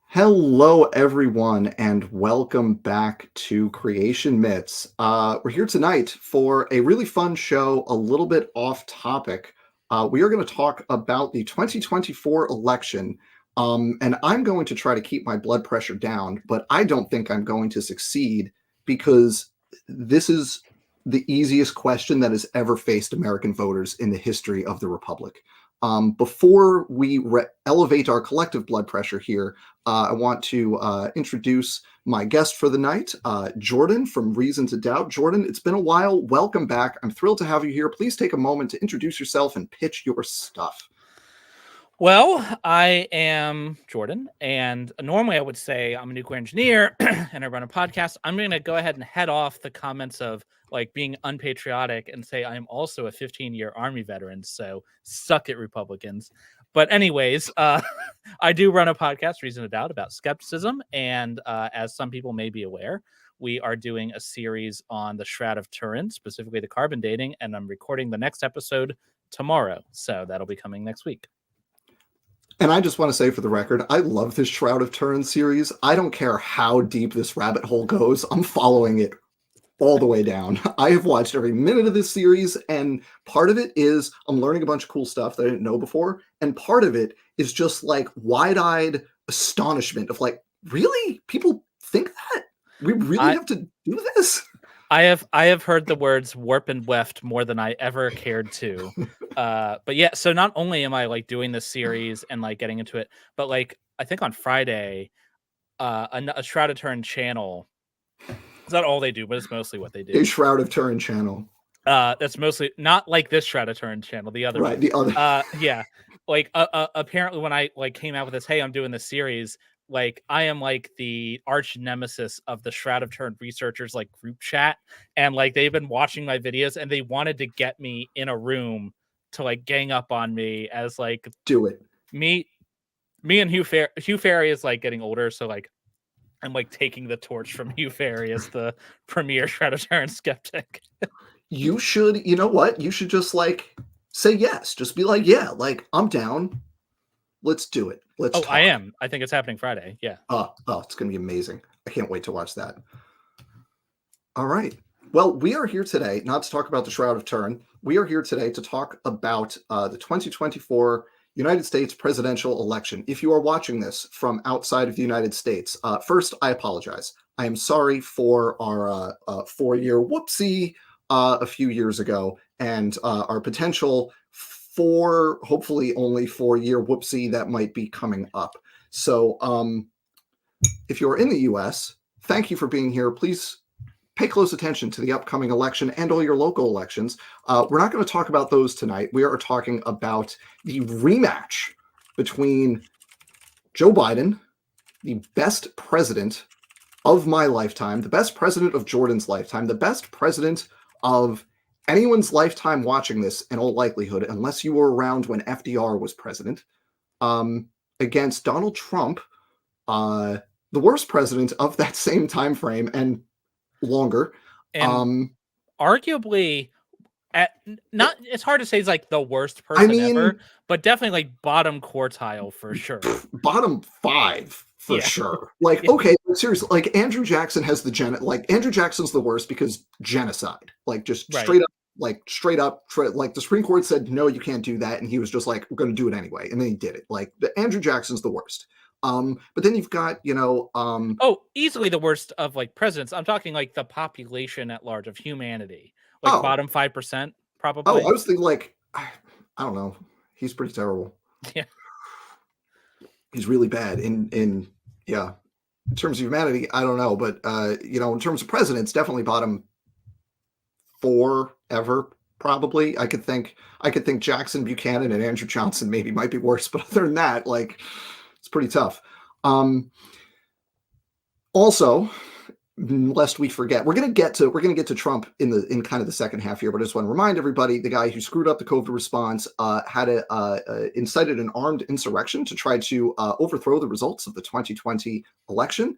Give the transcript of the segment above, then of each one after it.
Hello, everyone, and welcome back to Creation Myths. We're here tonight for a really fun show, a little bit off topic. We are going to talk about the 2024 election, and I'm going to try to keep my blood pressure down, but I don't think I'm going to succeed because this is the easiest question that has ever faced American voters in the history of the Republic. Before we elevate our collective blood pressure here, I want to introduce my guest for the night, Jordan from Reason to Doubt. Jordan, it's been a while. Welcome back. I'm thrilled to have you here. Please take a moment to introduce yourself and pitch your stuff. Well, I am Jordan, and normally I would say I'm a nuclear engineer and I run a podcast. I'm going to go ahead and head off the comments of being unpatriotic and say I'm also a 15-year Army veteran, so suck it, Republicans. But anyways, I do run a podcast, Reason to Doubt, about skepticism, and as some people may be aware, we are doing a series on the Shroud of Turin, specifically the carbon dating, and I'm recording the next episode tomorrow, so that'll be coming next week. And I just want to say for the record, I love this Shroud of Turin series. I don't care how deep this rabbit hole goes. I'm following it all the way down. I have watched every minute of this series, and part of it is I'm learning a bunch of cool stuff that I didn't know before, and part of it is just like wide-eyed astonishment of like, really? People think that? We really have to do this? I have heard the words warp and weft more than I ever cared to. But yeah, so not only am I doing this series and getting into it, but I think on Friday, a Shroud of Turin channel. It's not all they do, but it's mostly what they do. A Shroud of Turin channel. That's mostly not like this Shroud of Turin channel, the other right, one. The other. Yeah. Apparently when I came out with this, hey, I'm doing this series, I am the arch nemesis of the Shroud of Turin researchers group chat, and they've been watching my videos and they wanted to get me in a room to gang up on me as do it. Me and Hugh Ferry is getting older, so I'm taking the torch from Hugh Ferry as the premier Shroud of Turin skeptic. You should, you know what? You should just say yes. Just be yeah, I'm down. Let's do it. Let's talk. I am. I think it's happening Friday. Yeah. Oh, it's going to be amazing. I can't wait to watch that. All right. Well, we are here today not to talk about the Shroud of Turin. We are here today to talk about the 2024 United States presidential election. If you are watching this from outside of the United States, first, I apologize. I am sorry for our 4-year whoopsie a few years ago and our potential hopefully only 4-year whoopsie that might be coming up. So if you're in the US, thank you for being here. Please pay close attention to the upcoming election and all your local elections. We're not going to talk about those tonight. We are talking about the rematch between Joe Biden, the best president of my lifetime, the best president of Jordan's lifetime, the best president of anyone's lifetime watching this, in all likelihood, unless you were around when FDR was president, against Donald Trump, the worst president of that same time frame and longer. And arguably, it's hard to say he's the worst person ever, but definitely bottom quartile for sure. Bottom 5 for sure. Okay, seriously, Andrew Jackson has Andrew Jackson's the worst because genocide, just straight up, the Supreme Court said, no, you can't do that. And he was just we're going to do it anyway. And then he did it. Andrew Jackson's the worst. But then you've got, easily the worst of presidents. I'm talking the population at large of humanity, bottom 5%, probably. I was thinking I don't know. He's pretty terrible. Yeah. He's really bad in terms of humanity. I don't know. But, in terms of presidents, definitely bottom 4 ever, probably. I could think Jackson, Buchanan, and Andrew Johnson maybe might be worse. But other than that, it's pretty tough. Also, lest we forget, we're gonna get to Trump in kind of the second half here, but I just want to remind everybody, the guy who screwed up the COVID response had incited an armed insurrection to try to overthrow the results of the 2020 election.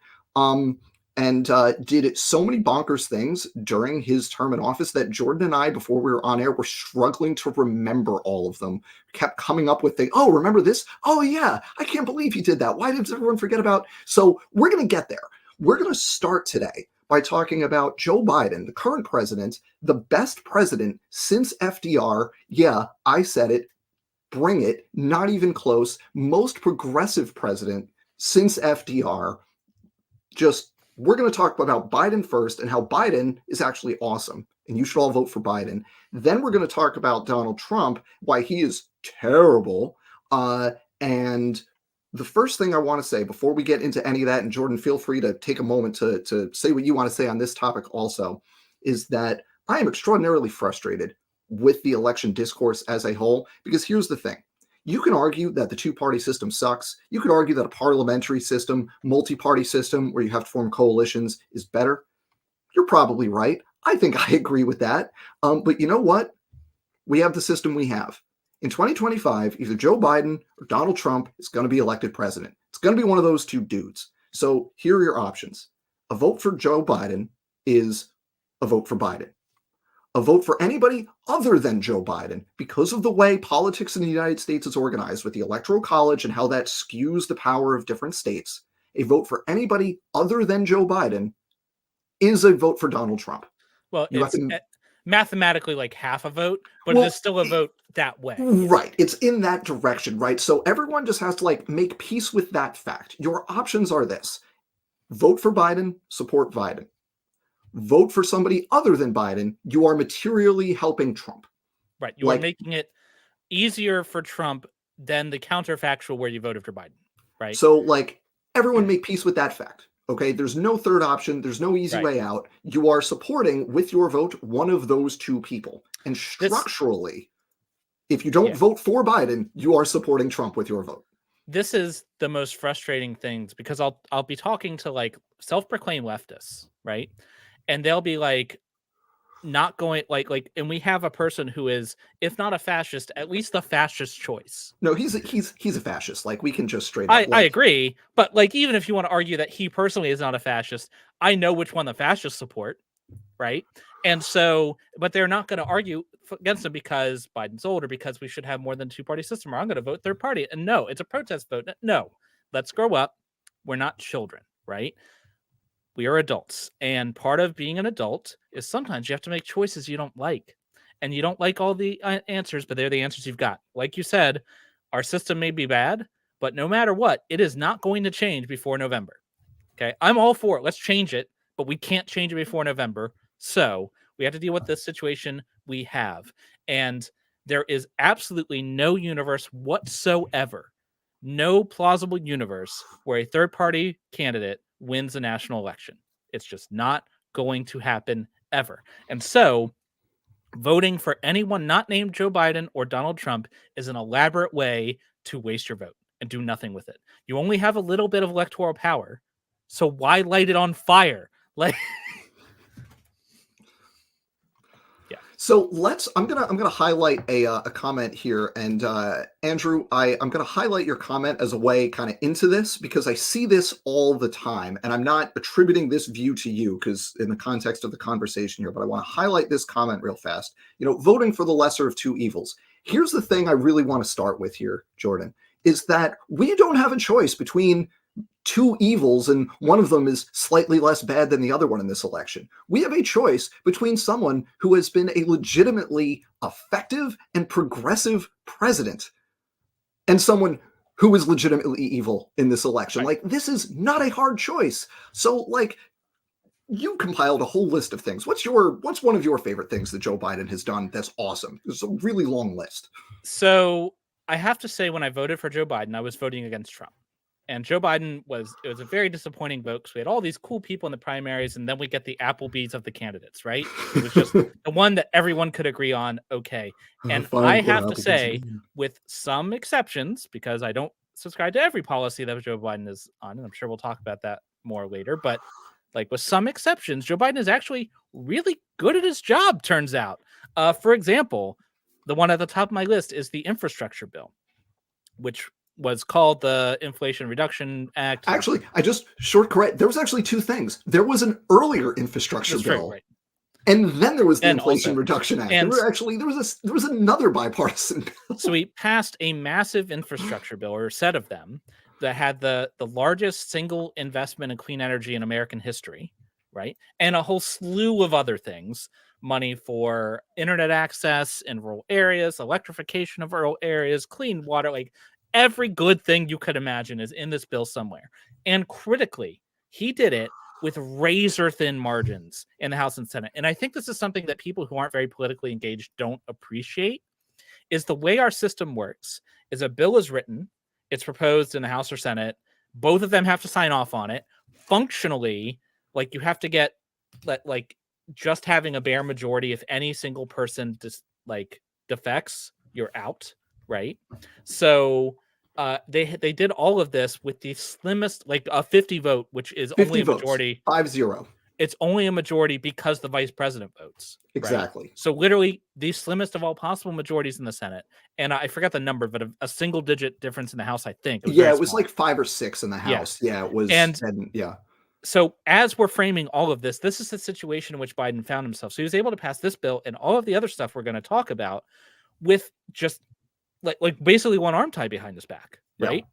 and did so many bonkers things during his term in office that Jordan and I, before we were on air, were struggling to remember all of them. Kept coming up with things. Oh, remember this? Oh, yeah. I can't believe he did that. Why did everyone forget about? So we're going to get there. We're going to start today by talking about Joe Biden, the current president, the best president since FDR. Yeah, I said it. Bring it. Not even close. Most progressive president since FDR. Just, we're going to talk about Biden first and how Biden is actually awesome. And you should all vote for Biden. Then we're going to talk about Donald Trump, why he is terrible. And the first thing I want to say before we get into any of that, and Jordan, feel free to take a moment to say what you want to say on this topic also, is that I am extraordinarily frustrated with the election discourse as a whole, because here's the thing. You can argue that the two-party system sucks. You could argue that a parliamentary system, multi-party system where you have to form coalitions is better. You're probably right. I think I agree with that. But you know what? We have the system we have. In 2025, either Joe Biden or Donald Trump is going to be elected president. It's going to be one of those two dudes. So here are your options. A vote for Joe Biden is a vote for Biden. A vote for anybody other than Joe Biden, because of the way politics in the United States is organized with the Electoral College and how that skews the power of different states, a vote for anybody other than Joe Biden is a vote for Donald Trump. Well, it's mathematically like half a vote, but it is still a vote that way. Right. It's in that direction, right? So everyone just has to like make peace with that fact. Your options are this: vote for Biden, support Biden. Vote for somebody other than Biden, you are materially helping Trump. Right. You are making it easier for Trump than the counterfactual where you voted for Biden, right? So, like, everyone make peace with that fact, okay? There's no third option. There's no easy way out. You are supporting, with your vote, one of those two people. And structurally, if you don't vote for Biden, you are supporting Trump with your vote. This is the most frustrating things, because I'll be talking to, like, self-proclaimed leftists, right? And they'll be like, not going like, and we have a person who is, if not a fascist, at least the fascist choice. No, he's a fascist. Like, we can just straight up. I agree, but like, even if you want to argue that he personally is not a fascist, I know which one the fascists support, right? And so, but they're not going to argue against him because Biden's old, or because we should have more than two-party system, or I'm going to vote third party. And no, it's a protest vote. No, let's grow up. We're not children, right? We are adults, and part of being an adult is sometimes you have to make choices you don't like, and you don't like all the answers, but they're the answers you've got. Like you said, our system may be bad, but no matter what, it is not going to change before November. Okay, I'm all for it. Let's change it, but we can't change it before November. So we have to deal with this situation we have, and there is absolutely no universe whatsoever, no plausible universe where a third-party candidate wins a national election. It's just not going to happen ever. And so voting for anyone not named Joe Biden or Donald Trump is an elaborate way to waste your vote and do nothing with it. You only have a little bit of electoral power, so why light it on fire? Like, So I'm gonna highlight a comment here, and Andrew, I'm gonna highlight your comment as a way kind of into this, because I see this all the time, and I'm not attributing this view to you because in the context of the conversation here, but I want to highlight this comment real fast. Voting for the lesser of two evils. Here's the thing I really want to start with here, Jordan, is that we don't have a choice between two evils, and one of them is slightly less bad than the other one in this election. We have a choice between someone who has been a legitimately effective and progressive president and someone who is legitimately evil in this election. Like, this is not a hard choice. So, like, you compiled a whole list of things. What's one of your favorite things that Joe Biden has done that's awesome? It's a really long list. So I have to say, when I voted for Joe Biden, I was voting against Trump. And Joe Biden was a very disappointing vote, because we had all these cool people in the primaries, and then we get the Applebee's of the candidates, right? It was just the one that everyone could agree on. Okay. And I have to say, with some exceptions, because I don't subscribe to every policy that Joe Biden is on, and I'm sure we'll talk about that more later, but like, with some exceptions, Joe Biden is actually really good at his job, turns out. For example, the one at the top of my list is the infrastructure bill, which was called the Inflation Reduction Act. Actually, I just short correct. There was actually two things. There was an earlier infrastructure That's true, bill, right? and then there was the And Inflation also, Reduction Act. and There was another bipartisan bill. so we passed a massive infrastructure bill, or a set of them, that had the largest single investment in clean energy in American history, right? And a whole slew of other things, money for internet access in rural areas, electrification of rural areas, clean water, like every good thing you could imagine is in this bill somewhere. And critically, he did it with razor thin margins in the House and Senate. And I think this is something that people who aren't very politically engaged don't appreciate, is the way our system works is a bill is written, it's proposed in the House or Senate, both of them have to sign off on it. Functionally, like you have to get like just having a bare majority. If any single person defects, you're out, right? So they did all of this with the slimmest, like a 50 vote, which is 50 only a votes, majority. 5-0. It's only a majority because the vice president votes. Exactly. Right? So literally the slimmest of all possible majorities in the Senate. And I forgot the number, but a single digit difference in the House, I think. It was like 5 or 6 in the House. Yeah, it was. And yeah. So as we're framing all of this is the situation in which Biden found himself. So he was able to pass this bill and all of the other stuff we're going to talk about with just like basically one arm tied behind his back, right?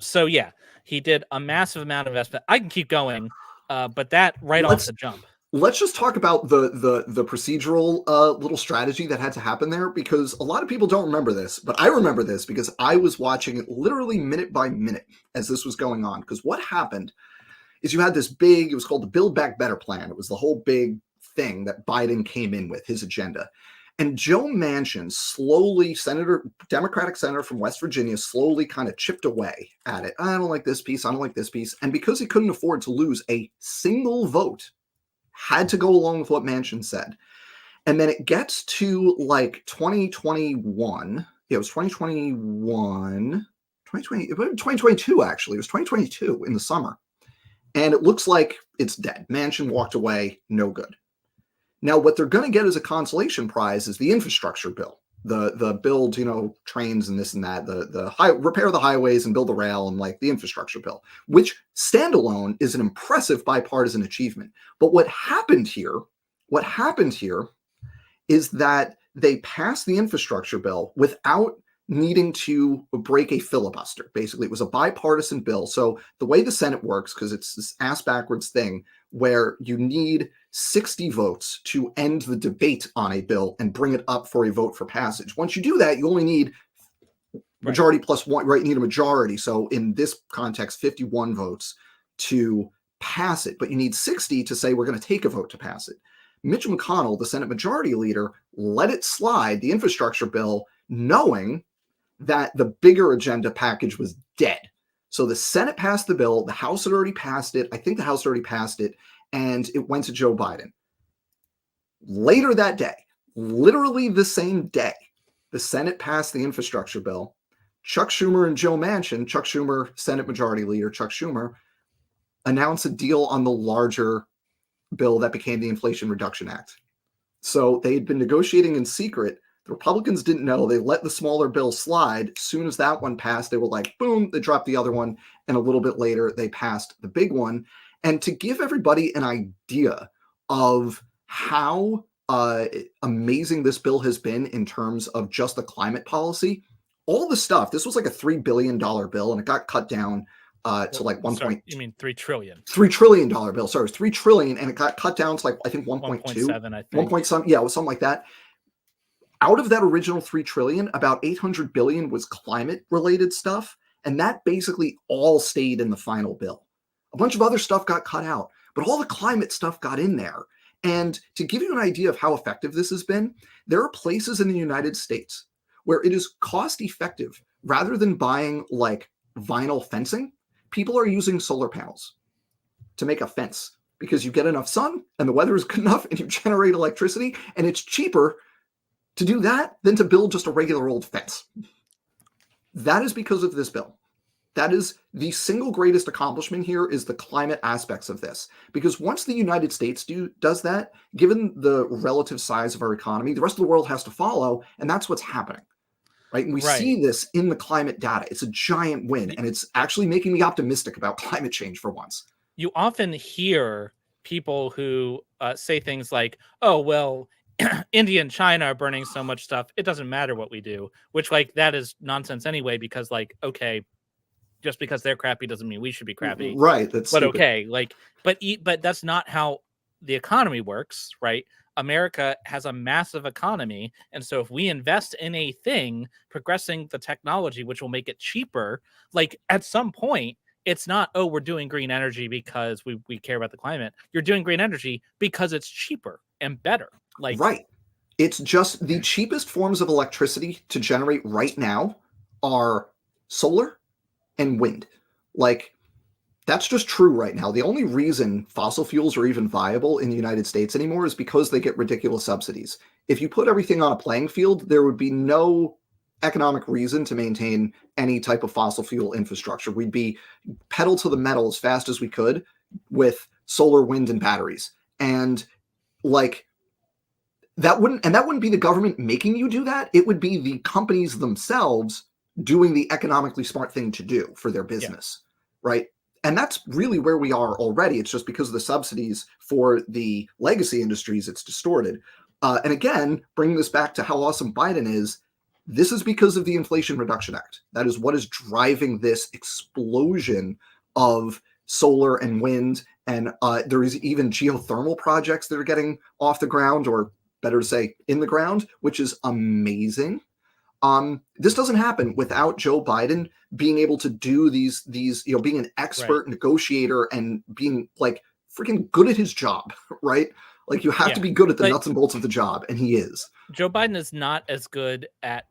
So yeah, he did a massive amount of investment. I can keep going, but that off the jump. Let's just talk about the procedural little strategy that had to happen there, because a lot of people don't remember this, but I remember this because I was watching it literally minute by minute as this was going on. Because what happened is you had this big, it was called the Build Back Better plan. It was the whole big thing that Biden came in with, his agenda. And Joe Manchin slowly, Democratic senator from West Virginia, slowly kind of chipped away at it. I don't like this piece. I don't like this piece. And because he couldn't afford to lose a single vote, had to go along with what Manchin said. And then it gets to like 2021. Yeah, it was 2021, 2022, actually. It was 2022 in the summer. And it looks like it's dead. Manchin walked away, no good. Now, what they're going to get as a consolation prize is the infrastructure bill, the build, trains and this and that, repair the highways and build the rail, and like the infrastructure bill, which standalone is an impressive bipartisan achievement. But what happened here is that they passed the infrastructure bill without needing to break a filibuster. Basically, it was a bipartisan bill. So the way the Senate works, because it's this ass backwards thing where you need 60 votes to end the debate on a bill and bring it up for a vote for passage. Once you do that, you only need majority plus one, right? You need a majority. So in this context, 51 votes to pass it, but you need 60 to say we're going to take a vote to pass it. Mitch McConnell, the Senate Majority Leader, let it slide, the infrastructure bill, knowing that the bigger agenda package was dead. So the Senate passed the bill. The House had already passed it. I think the House already passed it, and it went to Joe Biden. Later that day, literally the same day, the Senate passed the infrastructure bill. Chuck Schumer and Joe Manchin, Chuck Schumer, Senate Majority Leader Chuck Schumer, announced a deal on the larger bill that became the Inflation Reduction Act. So they had been negotiating in secret. The Republicans didn't know. They let the smaller bill slide. As soon as that one passed, they were like, boom, they dropped the other one. And a little bit later, they passed the big one. And to give everybody an idea of how amazing this bill has been in terms of just the climate policy, all the stuff, this was like a $3 billion bill, and it got cut down to like $1 sorry, you mean $3 trillion? $3 trillion bill. Sorry, it was $3 trillion, and it got cut down to like, I think 1.2. 1.7, I think. 1 point some, yeah, it was something like that. Out of that original $3 trillion, about $800 billion was climate-related stuff, and that basically all stayed in the final bill. A bunch of other stuff got cut out, but all the climate stuff got in there. And to give you an idea of how effective this has been, there are places in the United States where it is cost-effective. Rather than buying like vinyl fencing, people are using solar panels to make a fence because you get enough sun and the weather is good enough and you generate electricity, and it's cheaper to do that than to build just a regular old fence. That is because of this bill. That is the single greatest accomplishment here, is the climate aspects of this. Because once the United States does that, given the relative size of our economy, the rest of the world has to follow, and that's what's happening. right? And we Right. see this in the climate data. It's a giant win, and it's actually making me optimistic about climate change for once. You often hear people who say things like, "Oh, well, India and China are burning so much stuff. It doesn't matter what we do," which like that is nonsense anyway, because like, okay, just because they're crappy doesn't mean we should be crappy. Right, that's But stupid. okay, like, but that's not how the economy works, right? America has a massive economy, and so if we invest in a thing, progressing the technology, which will make it cheaper, like at some point, it's not, oh, we're doing green energy because we care about the climate. You're doing green energy because it's cheaper and better. Like, Right. It's just the cheapest forms of electricity to generate right now are solar and wind. Like, that's just true right now. The only reason fossil fuels are even viable in the United States anymore is because they get ridiculous subsidies. If you put everything on a playing field, there would be no economic reason to maintain any type of fossil fuel infrastructure. We'd be pedal to the metal as fast as we could with solar, wind, and batteries. And like that wouldn't be the government making you do that. It would be the companies themselves doing the economically smart thing to do for their yeah, business, right? And that's really where we are already. It's just because of the subsidies for the legacy industries, it's distorted. And again, bringing this back to how awesome Biden is, this is because of the Inflation Reduction Act. That is what is driving this explosion of solar and wind. And there is even geothermal projects that are getting off the ground, or better to say, in the ground, which is amazing. This doesn't happen without Joe Biden being able to do these, being an expert right. negotiator and being like freaking good at his job, right? Like you have to Yeah. be good at the But nuts and bolts of the job, and he is. Joe Biden is not as good at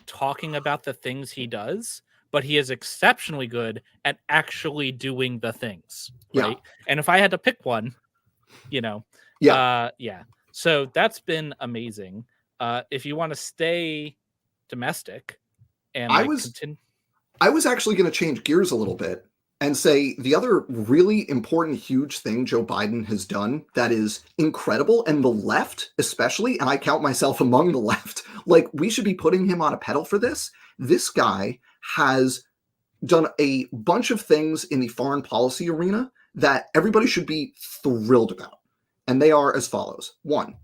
talking about the things he does, but he is exceptionally good at actually doing the things, Yeah, right? And if I had to pick one, you know, yeah. yeah. So that's been amazing. If you want to stay domestic and I like was continue, I was actually going to change gears a little bit and say the other really important, huge thing Joe Biden has done that is incredible, and the left, especially, and I count myself among the left, like we should be putting him on a pedal for this. This guy has done a bunch of things in the foreign policy arena that everybody should be thrilled about. And they are as follows. One,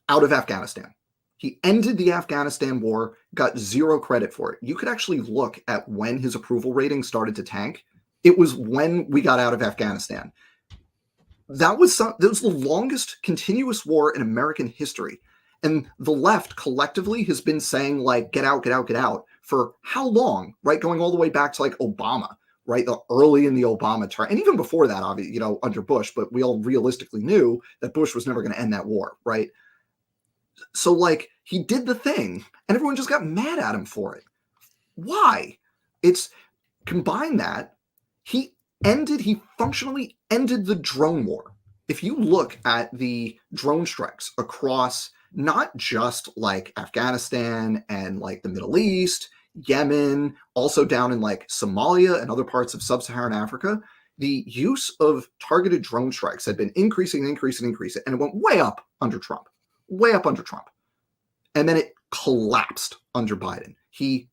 out of Afghanistan. He ended the Afghanistan war, got zero credit for it. You could actually look at when his approval rating started to tank. It was when we got out of Afghanistan. That was the longest continuous war in American history. And the left collectively has been saying, like, get out, get out, get out for how long, right? Going all the way back to like Obama, right? The early in the Obama term. And even before that, obviously, under Bush, but we all realistically knew that Bush was never going to end that war, right? So like he did the thing and everyone just got mad at him for it. Why? It's combine that. He functionally ended the drone war. If you look at the drone strikes across not just like Afghanistan and like the Middle East, Yemen, also down in like Somalia and other parts of sub-Saharan Africa, the use of targeted drone strikes had been increasing, and it went way up under Trump, way up under Trump. And then it collapsed under Biden. He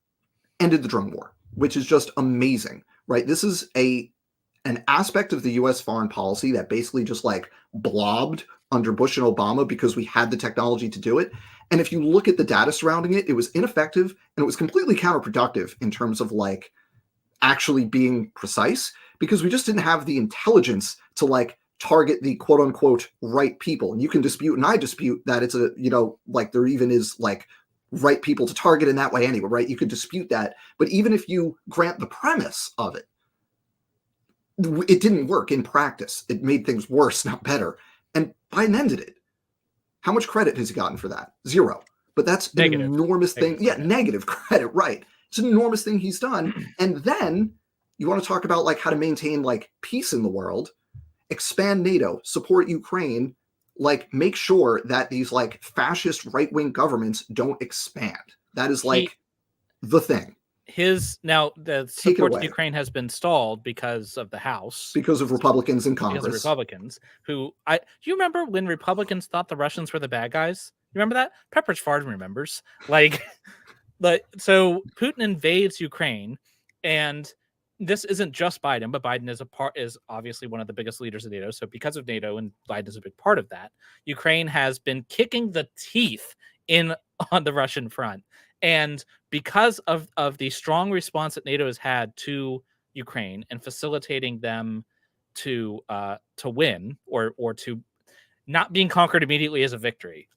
ended the drone war, which is just amazing, right? This is an aspect of the US foreign policy that basically just like blobbed under Bush and Obama because we had the technology to do it. And if you look at the data surrounding it, it was ineffective and it was completely counterproductive in terms of like actually being precise, because we just didn't have the intelligence to like target the quote unquote right people. And you can dispute, and I dispute that it's like there even is like right people to target in that way anyway, right? You could dispute that. But even if you grant the premise of it, it didn't work in practice. It made things worse, not better. And Biden ended it. How much credit has he gotten for that? Zero. But that's an enormous thing. Yeah, negative credit, right. It's an enormous thing he's done. And then you want to talk about like how to maintain like peace in the world, expand NATO, support Ukraine, like make sure that these like fascist right-wing governments don't expand. That is like the thing. The support to Ukraine has been stalled because of the House, because of Republicans in Congress. Because of Republicans do you remember when Republicans thought the Russians were the bad guys? You remember that? Pepperidge Farm remembers. Like So Putin invades Ukraine, and this isn't just Biden, but Biden is obviously one of the biggest leaders of NATO. So because of NATO, and Biden is a big part of that, Ukraine has been kicking the teeth in on the Russian front. And because of the strong response that NATO has had to Ukraine and facilitating them to win or to not being conquered immediately as a victory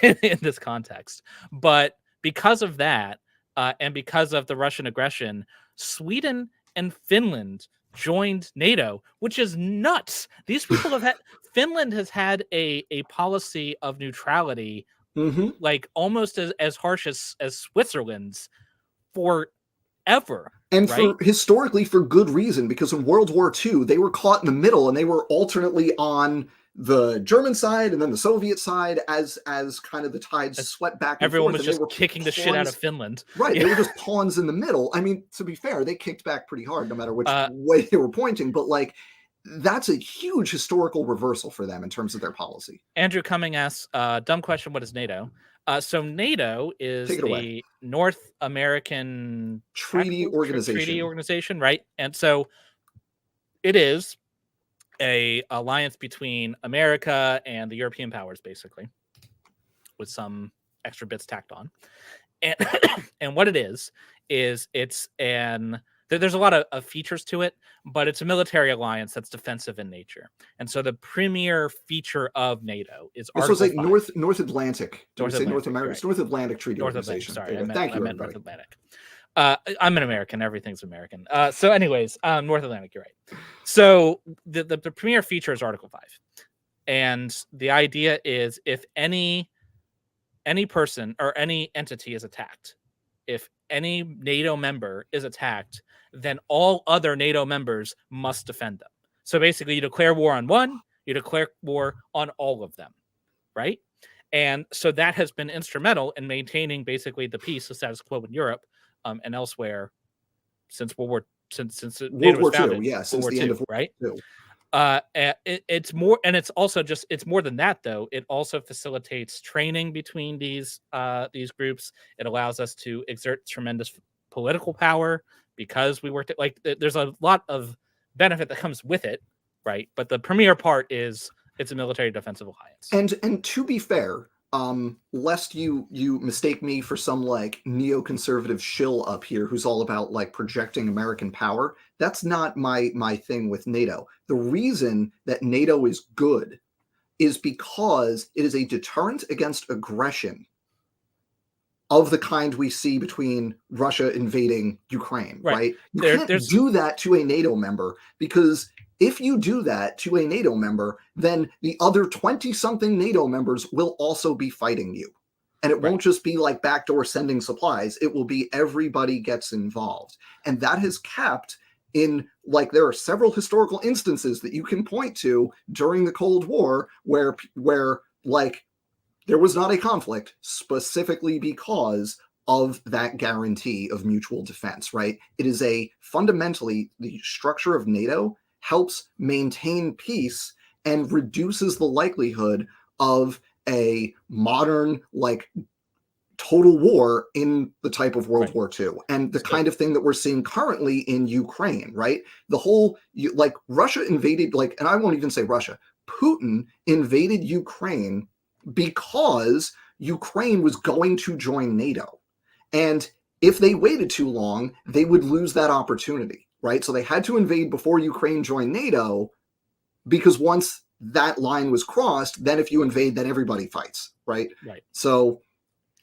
in this context, but because of that and because of the Russian aggression, Sweden and Finland joined NATO, which is nuts. These people have had Finland has had a policy of neutrality like almost as harsh as Switzerland's forever. And right? historically for good reason, because in World War II, they were caught in the middle and they were alternately on the German side and then the Soviet side as kind of the tides swept back and everyone forth. was just kicking the shit out of Finland. Right. Yeah. They were just pawns in the middle. I mean, to be fair, they kicked back pretty hard no matter which way they were pointing. But like, that's a huge historical reversal for them in terms of their policy. Andrew Cumming asks, dumb question, what is NATO? So NATO is the North American Treaty Organization, right? And so it is a alliance between America and the European powers, basically, with some extra bits tacked on. And and what it is it's there's a lot of features to it, but it's a military alliance that's defensive in nature. And so the premier feature of NATO is Article 5. North Atlantic. North say Atlantic, North America? It's North Atlantic Treaty Organization. Sorry, Thank you, North Atlantic. I'm an American. Everything's American. So anyways, North Atlantic, you're right. So the premier feature is Article 5. And the idea is if any person or any entity is attacked, if any NATO member is attacked, then all other NATO members must defend them. So basically, you declare war on one, you declare war on all of them, right? And so that has been instrumental in maintaining basically the peace, the status quo in Europe and elsewhere since World War NATO was founded. Yeah, since the end of World right? War II. It's more, and it's also it's more than that though. It also facilitates training between these groups. It allows us to exert tremendous political power because we work there's a lot of benefit that comes with it, right? But the premier part is it's a military defensive alliance. And to be fair, lest you mistake me for some like neoconservative shill up here who's all about like projecting American power, that's not my thing with NATO. The reason that NATO is good is because it is a deterrent against aggression of the kind we see between Russia invading Ukraine, right? You can't do that to a NATO member, because if you do that to a NATO member, then the other 20-something NATO members will also be fighting you. And it won't just be like backdoor sending supplies. It will be everybody gets involved. And that has kept in, like, there are several historical instances that you can point to during the Cold War where like, there was not a conflict specifically because of that guarantee of mutual defense, right? It is fundamentally, the structure of NATO helps maintain peace and reduces the likelihood of a modern, like, total war in the type of World War II and the kind of thing that we're seeing currently in Ukraine, right? The whole, like, Russia invaded, like, and I won't even say Russia, Putin invaded Ukraine because Ukraine was going to join NATO. And if they waited too long, they would lose that opportunity, right? So they had to invade before Ukraine joined NATO, because once that line was crossed, then if you invade, then everybody fights, right? Right. So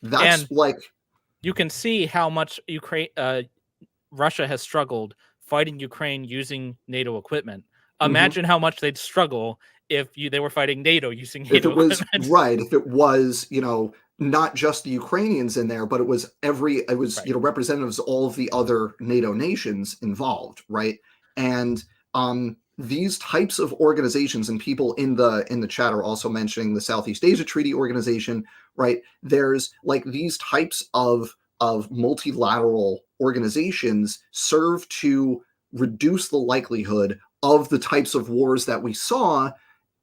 that's, and like, you can see how much Russia has struggled fighting Ukraine using NATO equipment. Imagine how much they'd struggle if they were fighting NATO using NATO equipment. Right. If it was, not just the Ukrainians in there, but it was representatives of all of the other NATO nations involved, right? And these types of organizations, and people in the chat are also mentioning the Southeast Asia Treaty Organization, right? There's like these types of multilateral organizations serve to reduce the likelihood of the types of wars that we saw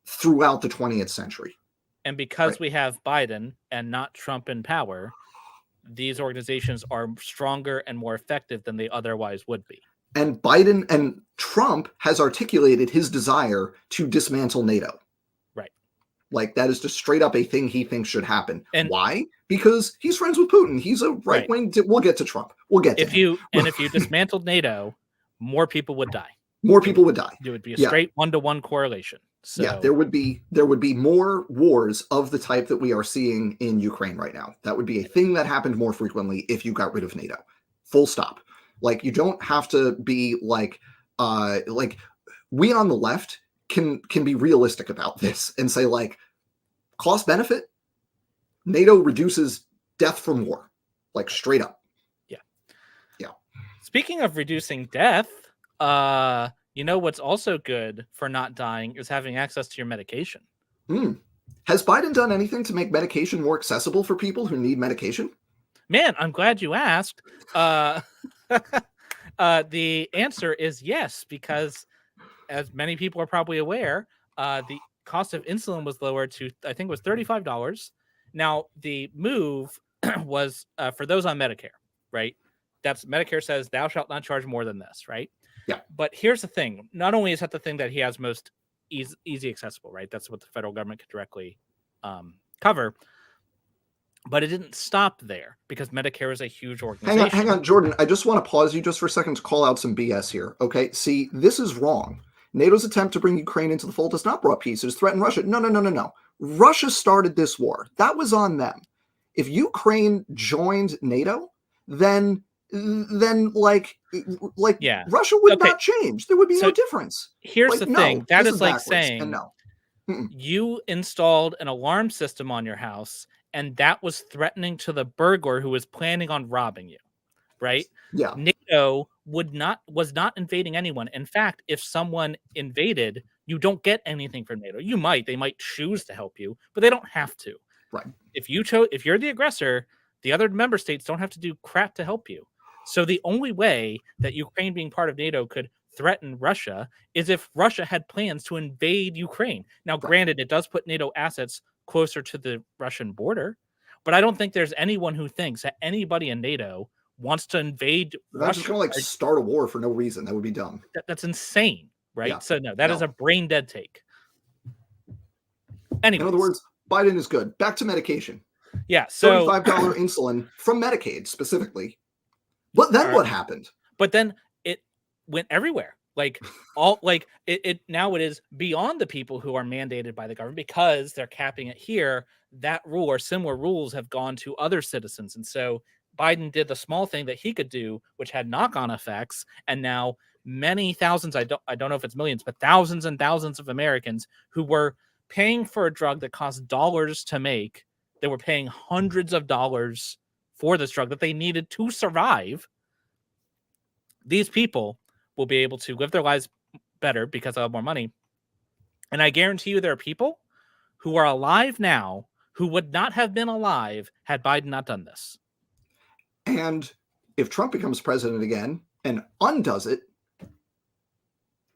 throughout the 20th century. And because we have Biden and not Trump in power, these organizations are stronger and more effective than they otherwise would be. And Biden and Trump has articulated his desire to dismantle NATO. Right. Like, that is just straight up a thing he thinks should happen. And why? Because he's friends with Putin. He's a right wing. We'll get to Trump. We'll get to him. If you dismantled NATO, more people would die. More people would die. It would be a straight 1-to-1 correlation. So yeah, there would be more wars of the type that we are seeing in Ukraine right now. That would be a thing that happened more frequently if you got rid of NATO. Full stop. Like, you don't have to be like we on the left can be realistic about this and say, like, cost benefit, NATO reduces death from war, like, straight up. Yeah. Speaking of reducing death, you know what's also good for not dying is having access to your medication. Has Biden done anything to make medication more accessible for people who need medication? Man, I'm glad you asked. The answer is yes, because as many people are probably aware, the cost of insulin was lowered to, I think it was $35. Now, the move was for those on Medicare, right? That's Medicare says thou shalt not charge more than this, right? Yeah. But here's the thing. Not only is that the thing that he has most easy accessible, right? That's what the federal government could directly cover. But it didn't stop there because Medicare is a huge organization. Hang on, Jordan. I just want to pause you just for a second to call out some BS here. Okay. See, this is wrong. NATO's attempt to bring Ukraine into the fold has not brought peace. It has threatened Russia. No. Russia started this war. That was on them. If Ukraine joined NATO, then like Russia would not change. There would be no difference. Here's the thing. That is like saying, and no. You installed an alarm system on your house, and that was threatening to the burglar who was planning on robbing you, right? Yeah. NATO was not invading anyone. In fact, if someone invaded, you don't get anything from NATO. They might choose to help you, but they don't have to. Right. If you're the aggressor, the other member states don't have to do crap to help you. So the only way that Ukraine being part of NATO could threaten Russia is if Russia had plans to invade Ukraine. Now, granted, it does put NATO assets closer to the Russian border, but I don't think there's anyone who thinks that anybody in NATO wants to invade Russia. That's just going to like start a war for no reason. That would be dumb. That's insane, right? Yeah. So no, that is a brain dead take. Anyways. In other words, Biden is good. Back to medication. Yeah, so $35 insulin from Medicaid specifically. But then what happened? But then it went everywhere. Like it now it is beyond the people who are mandated by the government because they're capping it here. That rule or similar rules have gone to other citizens. And so Biden did the small thing that he could do, which had knock-on effects. And now many thousands, I don't know if it's millions, but thousands and thousands of Americans who were paying for a drug that cost dollars to make, they were paying hundreds of dollars for this drug that they needed to survive. These people will be able to live their lives better because they'll have more money. And I guarantee you there are people who are alive now who would not have been alive had Biden not done this. And if Trump becomes president again and undoes it,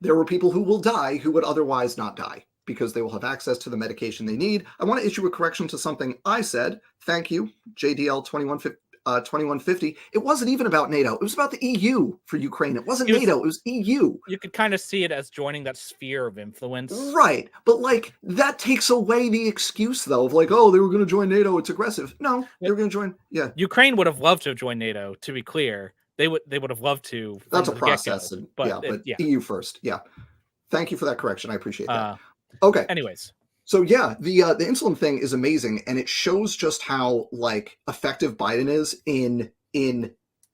there were people who will die who would otherwise not die because they will have access to the medication they need. I want to issue a correction to something I said. Thank you, JDL 2150. It wasn't even about NATO. It was about the EU for Ukraine. It wasn't NATO. It was EU. You could kind of see it as joining that sphere of influence. Right. But like that takes away the excuse though of like, oh, they were going to join NATO. It's aggressive. No, they were going to join. Yeah. Ukraine would have loved to have joined NATO, to be clear. They would have loved to. That's a process. But EU first. Yeah. Thank you for that correction. I appreciate that. Okay. Anyways. So yeah, the insulin thing is amazing, and it shows just how like effective Biden is in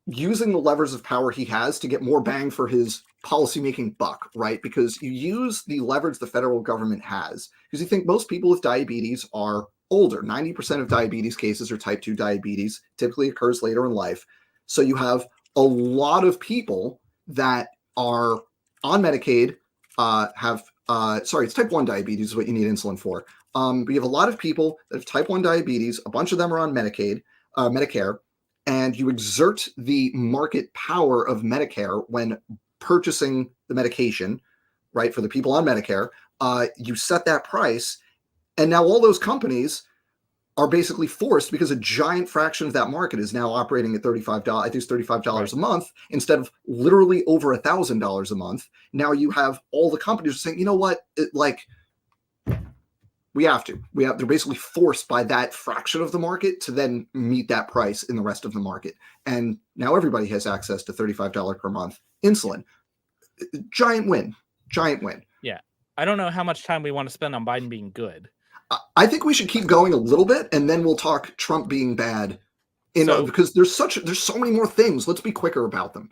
using the levers of power he has to get more bang for his policymaking buck, right? Because you use the leverage the federal government has, because you think most people with diabetes are older. 90% of diabetes cases are type 2 diabetes, typically occurs later in life. So you have a lot of people that are on Medicaid, it's type 1 diabetes is what you need insulin for. We have a lot of people that have type 1 diabetes. A bunch of them are on Medicare, and you exert the market power of Medicare when purchasing the medication, right? For the people on Medicare, you set that price. And now all those companies are basically forced, because a giant fraction of that market is now operating at $35. I think it's $35 a month instead of literally over $1,000 a month. Now you have all the companies saying, you know what, we have to. They're basically forced by that fraction of the market to then meet that price in the rest of the market. And now everybody has access to $35 per month insulin. Giant win. Yeah. I don't know how much time we want to spend on Biden being good. I think we should keep going a little bit, and then we'll talk Trump being bad. Because there's so many more things. Let's be quicker about them.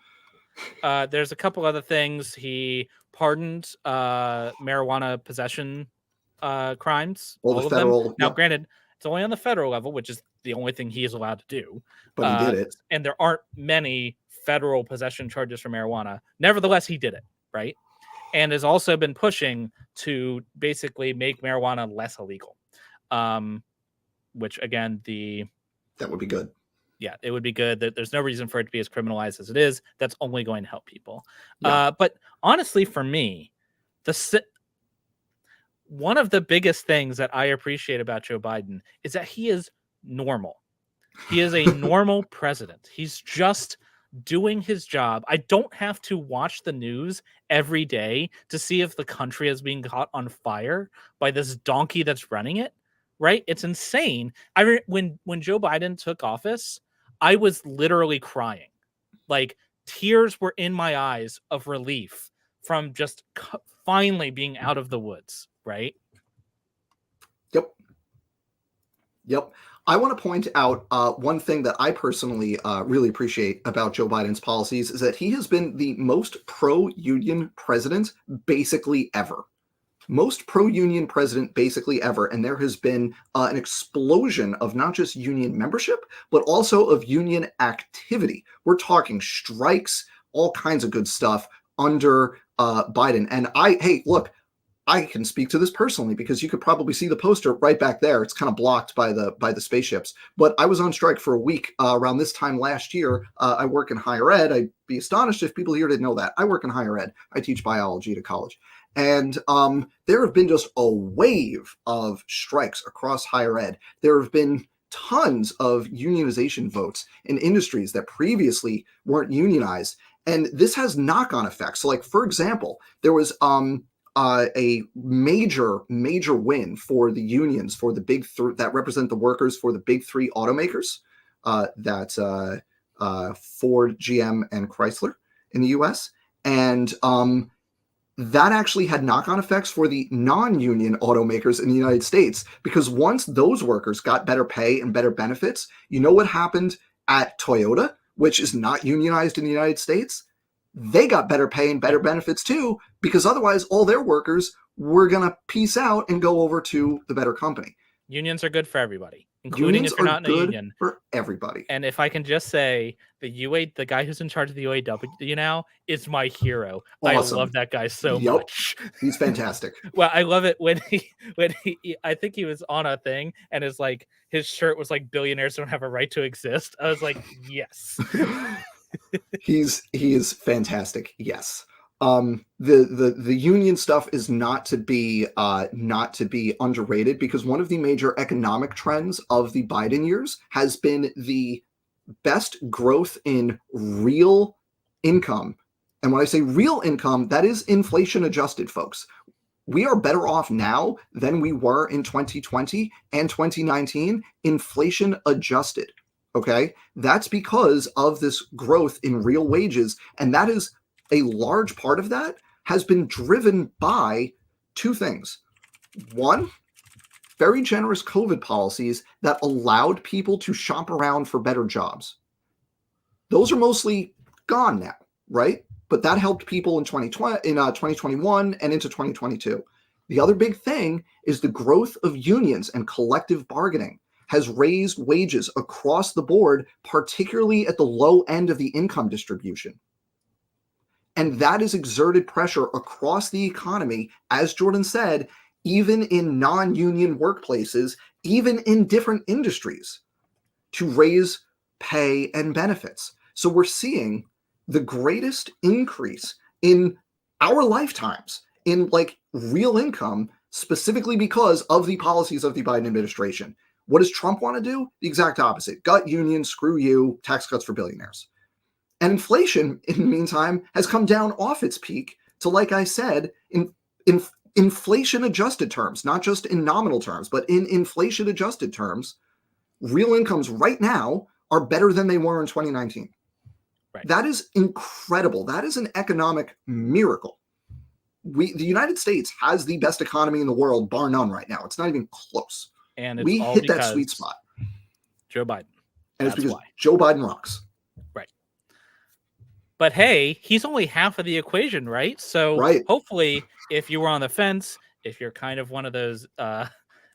There's a couple other things. He pardoned marijuana possession crimes. All the federal. Them. Now, granted, it's only on the federal level, which is the only thing he is allowed to do. But he did it. And there aren't many federal possession charges for marijuana. Nevertheless, he did it, right? And has also been pushing to basically make marijuana less illegal. Which, again, that would be good. Yeah, it would be good. There's no reason for it to be as criminalized as it is. That's only going to help people. Yeah. But honestly, for me, one of the biggest things that I appreciate about Joe Biden is that he is normal. He is a normal president. He's just doing his job. I don't have to watch the news every day to see if the country is being caught on fire by this donkey that's running it. Right? It's insane. When Joe Biden took office, I was literally crying. Like, tears were in my eyes of relief from just finally being out of the woods, right? Yep. I want to point out one thing that I personally really appreciate about Joe Biden's policies is that he has been the most pro-union president basically ever. Most pro-union president basically ever, and there has been an explosion of not just union membership, but also of union activity. We're talking strikes, all kinds of good stuff under Biden. And I can speak to this personally because you could probably see the poster right back there. It's kind of blocked by the spaceships. But I was on strike for a week around this time last year. I work in higher ed. I'd be astonished if people here didn't know that. I work in higher ed. I teach biology at a college. And there have been just a wave of strikes across higher ed. There have been tons of unionization votes in industries that previously weren't unionized. And this has knock-on effects. So, like, for example, there was a major win for the unions, for the big three that represent the workers for the big three automakers, that's Ford, GM, and Chrysler in the U.S. And that actually had knock-on effects for the non-union automakers in the United States, because once those workers got better pay and better benefits, you know what happened at Toyota, which is not unionized in the United States? They got better pay and better benefits too, because otherwise all their workers were going to peace out and go over to the better company. Unions are good for everybody, including if you're not in a union. For everybody. And if I can just say, the guy who's in charge of the UAW now is my hero. Awesome. I love that guy so much. He's fantastic. Well, I love it when he I think he was on a thing and his shirt was like, "Billionaires don't have a right to exist." I was like, yes. He is fantastic. Yes. The union stuff is not to be underrated, because one of the major economic trends of the Biden years has been the best growth in real income. And when I say real income, that is inflation adjusted, folks. We are better off now than we were in 2020 and 2019, inflation adjusted. Okay, that's because of this growth in real wages. And that is a large part of that has been driven by two things. One, very generous COVID policies that allowed people to shop around for better jobs. Those are mostly gone now, right? But that helped people in 2021 and into 2022. The other big thing is the growth of unions and collective bargaining has raised wages across the board, particularly at the low end of the income distribution. And that has exerted pressure across the economy, as Jordan said, even in non-union workplaces, even in different industries, to raise pay and benefits. So we're seeing the greatest increase in our lifetimes in like real income, specifically because of the policies of the Biden administration. What does Trump want to do? The exact opposite. Gut union, screw you, tax cuts for billionaires. And inflation, in the meantime, has come down off its peak to, like I said, in inflation-adjusted terms, not just in nominal terms, but in inflation-adjusted terms, real incomes right now are better than they were in 2019. Right. That is incredible. That is an economic miracle. The United States has the best economy in the world, bar none right now. It's not even close. And it's we all hit that sweet spot. Joe Biden. And it's because Joe Biden rocks. Right. But hey, he's only half of the equation, right? So hopefully, if you were on the fence, if you're kind of one of those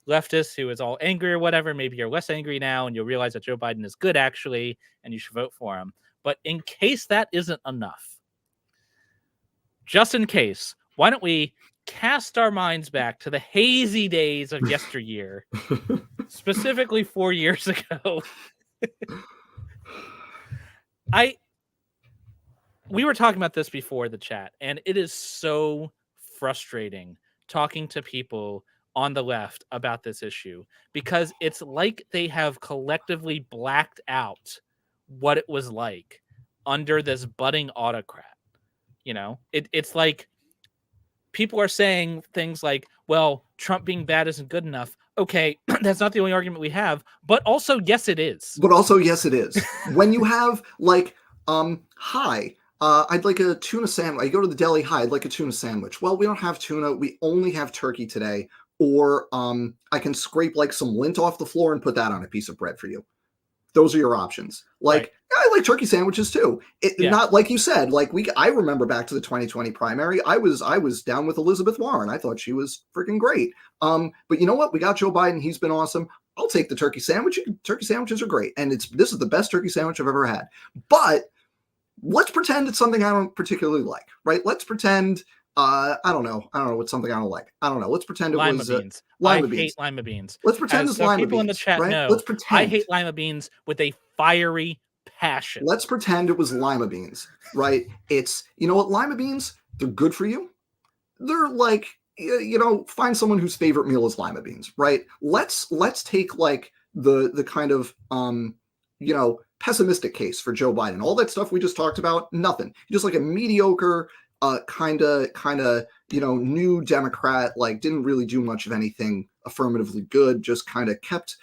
leftists who is all angry or whatever, maybe you're less angry now and you'll realize that Joe Biden is good actually, and you should vote for him. But in case that isn't enough, just in case, why don't we cast our minds back to the hazy days of yesteryear, specifically 4 years ago. We were talking about this before the chat, and it is so frustrating talking to people on the left about this issue, because it's like they have collectively blacked out what it was like under this budding autocrat. You know, it's like people are saying things like, well, Trump being bad isn't good enough. Okay, that's not the only argument we have, but also, yes, it is. But also, yes, it is. When you have like, hi, I'd like a tuna sandwich. I go to the deli, hi, I'd like a tuna sandwich. Well, we don't have tuna. We only have turkey today. Or I can scrape like some lint off the floor and put that on a piece of bread for you. Those are your options. Like, I like turkey sandwiches too. Not like you said, like I remember back to the 2020 primary. I was down with Elizabeth Warren. I thought she was freaking great. But you know what? We got Joe Biden. He's been awesome. I'll take the turkey sandwich. Turkey sandwiches are great. And this is the best turkey sandwich I've ever had. But let's pretend it's something I don't particularly like, right? Let's pretend, I don't know what's something I don't like. I don't know. Let's pretend it lima was beans. Lima I beans. hate lima beans. Let's pretend it's lima beans. People in the chat know. Let's pretend. I hate lima beans with a fiery passion. Let's pretend it was lima beans, right? It's, you know what, lima beans, they're good for you. They're like, you know, find someone whose favorite meal is lima beans, right? Let's take like the kind of you know, pessimistic case for Joe Biden. All that stuff we just talked about, nothing. Just like a mediocre kind of you know, new Democrat, like didn't really do much of anything affirmatively good, just kind of kept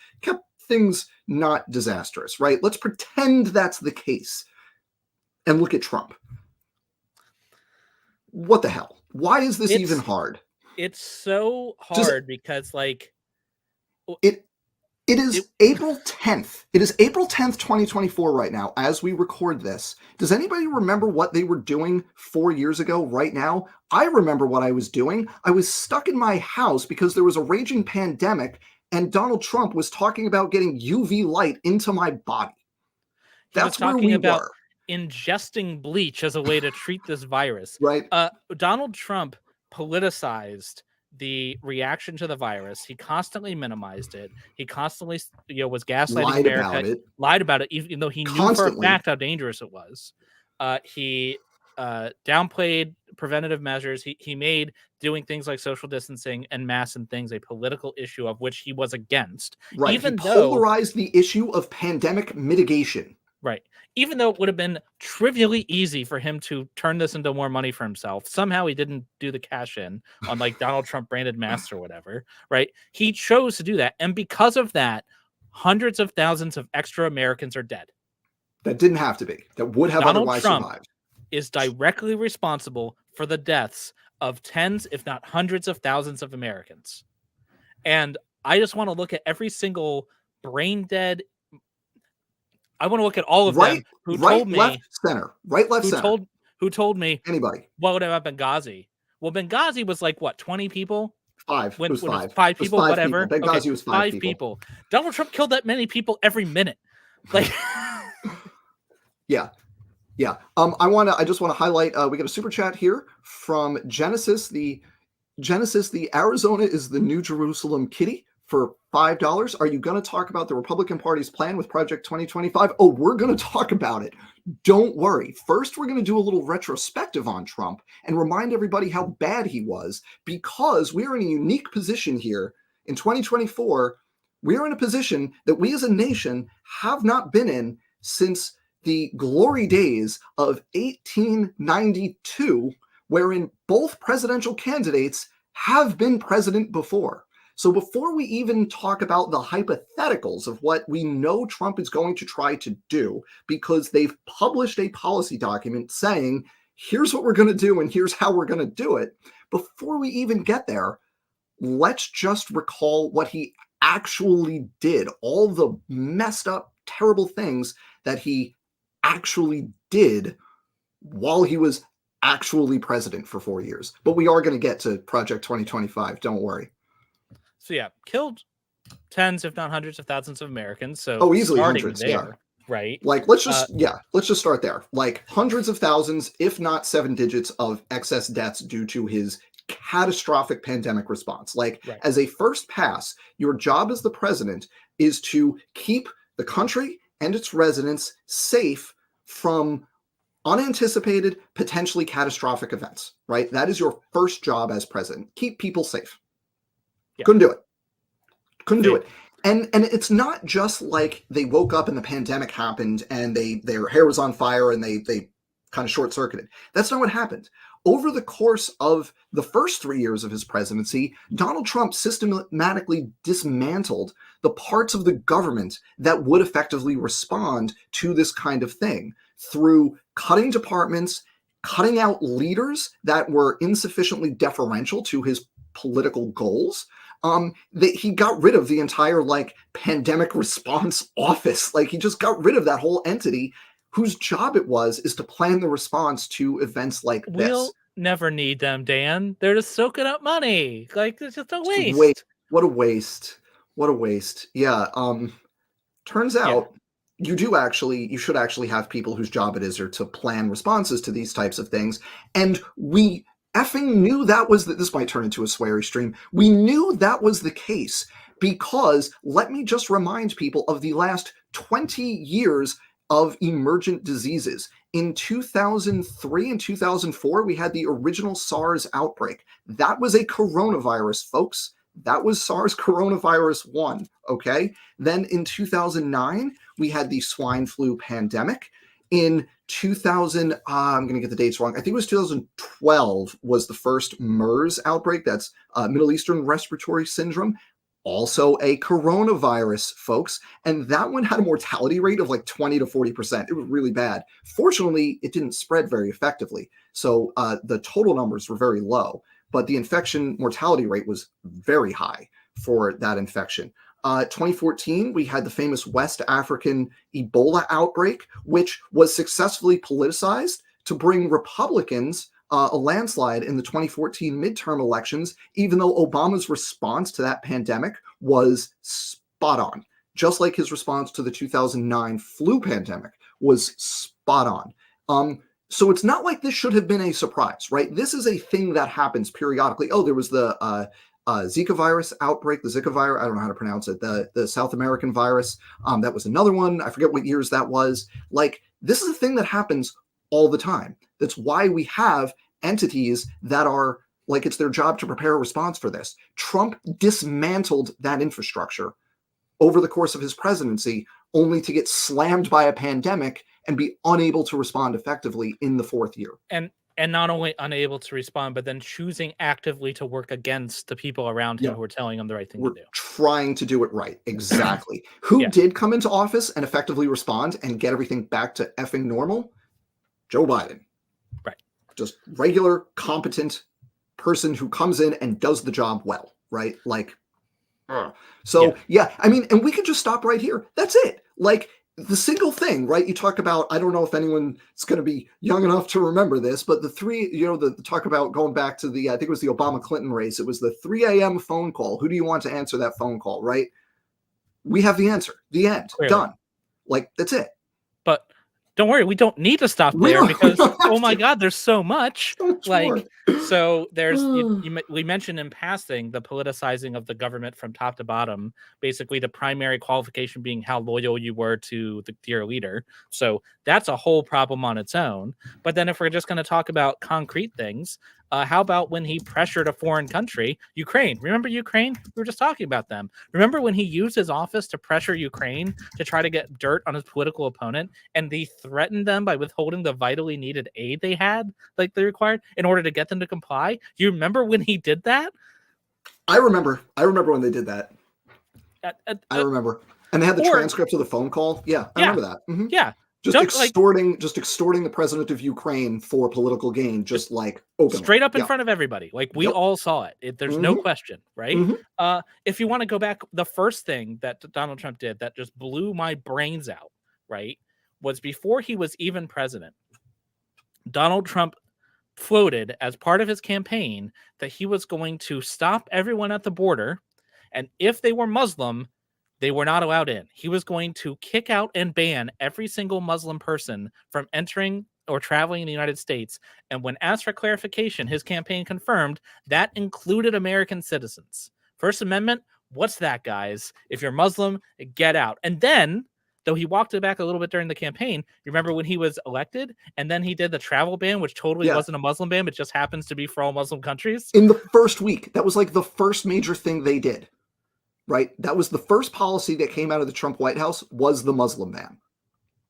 things not disastrous, right? Let's pretend that's the case and look at Trump. What the hell? Why is this even hard? It's so hard because like it is April 10th. It is April 10th, 2024 right now as we record this. Does anybody remember what they were doing 4 years ago right now? I remember what I was doing. I was stuck in my house because there was a raging pandemic and Donald Trump was talking about getting UV light into my body. That's where we were. Ingesting bleach as a way to treat this virus. Right. Donald Trump politicized the reaction to the virus. He constantly minimized it. He constantly, you know, was gaslighting America. Lied about it, even though he knew for a fact how dangerous it was. He downplayed preventative measures. He made doing things like social distancing and masks and things a political issue of which he was against. Right. Even he polarized the issue of pandemic mitigation. Right. Even though it would have been trivially easy for him to turn this into more money for himself, somehow he didn't do the cash in on like Donald Trump branded masks or whatever. Right. He chose to do that. And because of that, hundreds of thousands of extra Americans are dead. That didn't have to be. That would have otherwise survived. Trump is directly responsible for the deaths of tens, if not hundreds of thousands of Americans. And I just want to look at every single brain dead. I want to look at all of them who told me left, center, who told me anybody. What would have Benghazi? Well, Benghazi was like what, 20 people? Five. When, it was five. Five people, five whatever. People. Benghazi was five people. Donald Trump killed that many people every minute. Like, yeah. I just want to highlight. We got a super chat here from Genesis. The Arizona is the New Jerusalem kitty for $5. Are you going to talk about the Republican Party's plan with Project 2025? Oh, we're going to talk about it. Don't worry. First, we're going to do a little retrospective on Trump and remind everybody how bad he was, because we're in a unique position here in 2024 We are in a position that we as a nation have not been in since the glory days of 1892, wherein both presidential candidates have been president before. So before we even talk about the hypotheticals of what we know Trump is going to try to do, because they've published a policy document saying, here's what we're going to do and here's how we're going to do it, before we even get there, let's just recall what he actually did, all the messed up, terrible things that he actually did while he was actually president for 4 years. But we are going to get to Project 2025. Don't worry. So yeah, killed tens, if not hundreds of thousands of Americans. So Easily starting hundreds, there, right? Like, let's just start there. Like hundreds of thousands, if not 7 digits of excess deaths due to his catastrophic pandemic response. Like, as a first pass, your job as the president is to keep the country and its residents safe from unanticipated, potentially catastrophic events, right? That is your first job as president. Keep people safe. Yeah. Couldn't do it. And it's not just like they woke up and the pandemic happened and their hair was on fire and they kind of short-circuited. That's not what happened. Over the course of the first 3 years of his presidency, Donald Trump systematically dismantled the parts of the government that would effectively respond to this kind of thing through cutting departments, cutting out leaders that were insufficiently deferential to his political goals. He got rid of the entire pandemic response office. He just got rid of that whole entity whose job it was is to plan the response to events like this. We'll never need them, Dan. They're just soaking up money. It's just a waste. What a waste. Yeah. Turns out you should actually have people whose job it is to plan responses to these types of things. And we effing knew this might turn into a sweary stream. We knew that was the case because let me just remind people of the last 20 years of emergent diseases. In 2003 and 2004, we had the original SARS outbreak. That was a coronavirus, folks. That was SARS coronavirus 1, okay? Then in 2009, we had the swine flu pandemic. In 2000, I'm going to get the dates wrong. I think it was 2012 was the first MERS outbreak. That's Middle Eastern Respiratory Syndrome. Also a coronavirus, folks. And that one had a mortality rate of 20 to 40%. It was really bad. Fortunately, it didn't spread very effectively. So the total numbers were very low, but the infection mortality rate was very high for that infection. 2014, we had the famous West African Ebola outbreak, which was successfully politicized to bring Republicans a landslide in the 2014 midterm elections, even though Obama's response to that pandemic was spot on, just like his response to the 2009 flu pandemic was spot on. So it's not like this should have been a surprise, right? This is a thing that happens periodically. Oh, there was the Zika virus outbreak, the Zika virus, I don't know how to pronounce it, the South American virus. That was another one. I forget what years that was. This is a thing that happens all the time. That's why we have entities that are it's their job to prepare a response for this. Trump dismantled that infrastructure over the course of his presidency, only to get slammed by a pandemic and be unable to respond effectively in the 4th year. And not only unable to respond, but then choosing actively to work against the people around him who are telling him the right thing to do. Trying to do it right. Exactly. Who did come into office and effectively respond and get everything back to effing normal? Joe Biden. Right. Just regular, competent person who comes in and does the job well, right? So, I mean, and we could just stop right here. That's it. The single thing, right? You talk about, I don't know if anyone's going to be young enough to remember this, but the talk about going back to I think it was the Obama-Clinton race. It was the 3 a.m. phone call. Who do you want to answer that phone call, right? We have the answer. The end. Clearly. Done. That's it. But don't worry, we don't need to stop there because, oh my God, there's so much. So there's, we mentioned in passing the politicizing of the government from top to bottom, basically the primary qualification being how loyal you were to your leader. So that's a whole problem on its own. But then if we're just going to talk about concrete things, How about when he pressured a foreign country, Ukraine? Remember Ukraine? We were just talking about them. Remember when he used his office to pressure Ukraine to try to get dirt on his political opponent, and he threatened them by withholding the vitally needed aid they had, like they required, in order to get them to comply? Do you remember when he did that? I remember when they did that. I Uh, remember. And they had the transcripts of the phone call. Yeah, I remember that. Mm-hmm. Yeah. Just extorting the president of Ukraine for political gain, just like openly. Straight up in front of everybody. Like we all saw it. There's no question, right? If you want to go back, the first thing that Donald Trump did that just blew my brains out, right, was before he was even president, Donald Trump floated as part of his campaign that he was going to stop everyone at the border, and if they were Muslim, they were not allowed in. He was going to kick out and ban every single Muslim person from entering or traveling in the United States. And when asked for clarification, his campaign confirmed that included American citizens. First Amendment, what's that, guys? If you're Muslim, get out. And then, though he walked it back a little bit during the campaign, you remember when he was elected and then he did the travel ban, which totally wasn't a Muslim ban, but just happens to be for all Muslim countries? In the first week, that was like the first major thing they did. Right? That was the first policy that came out of the Trump White House, was the Muslim ban.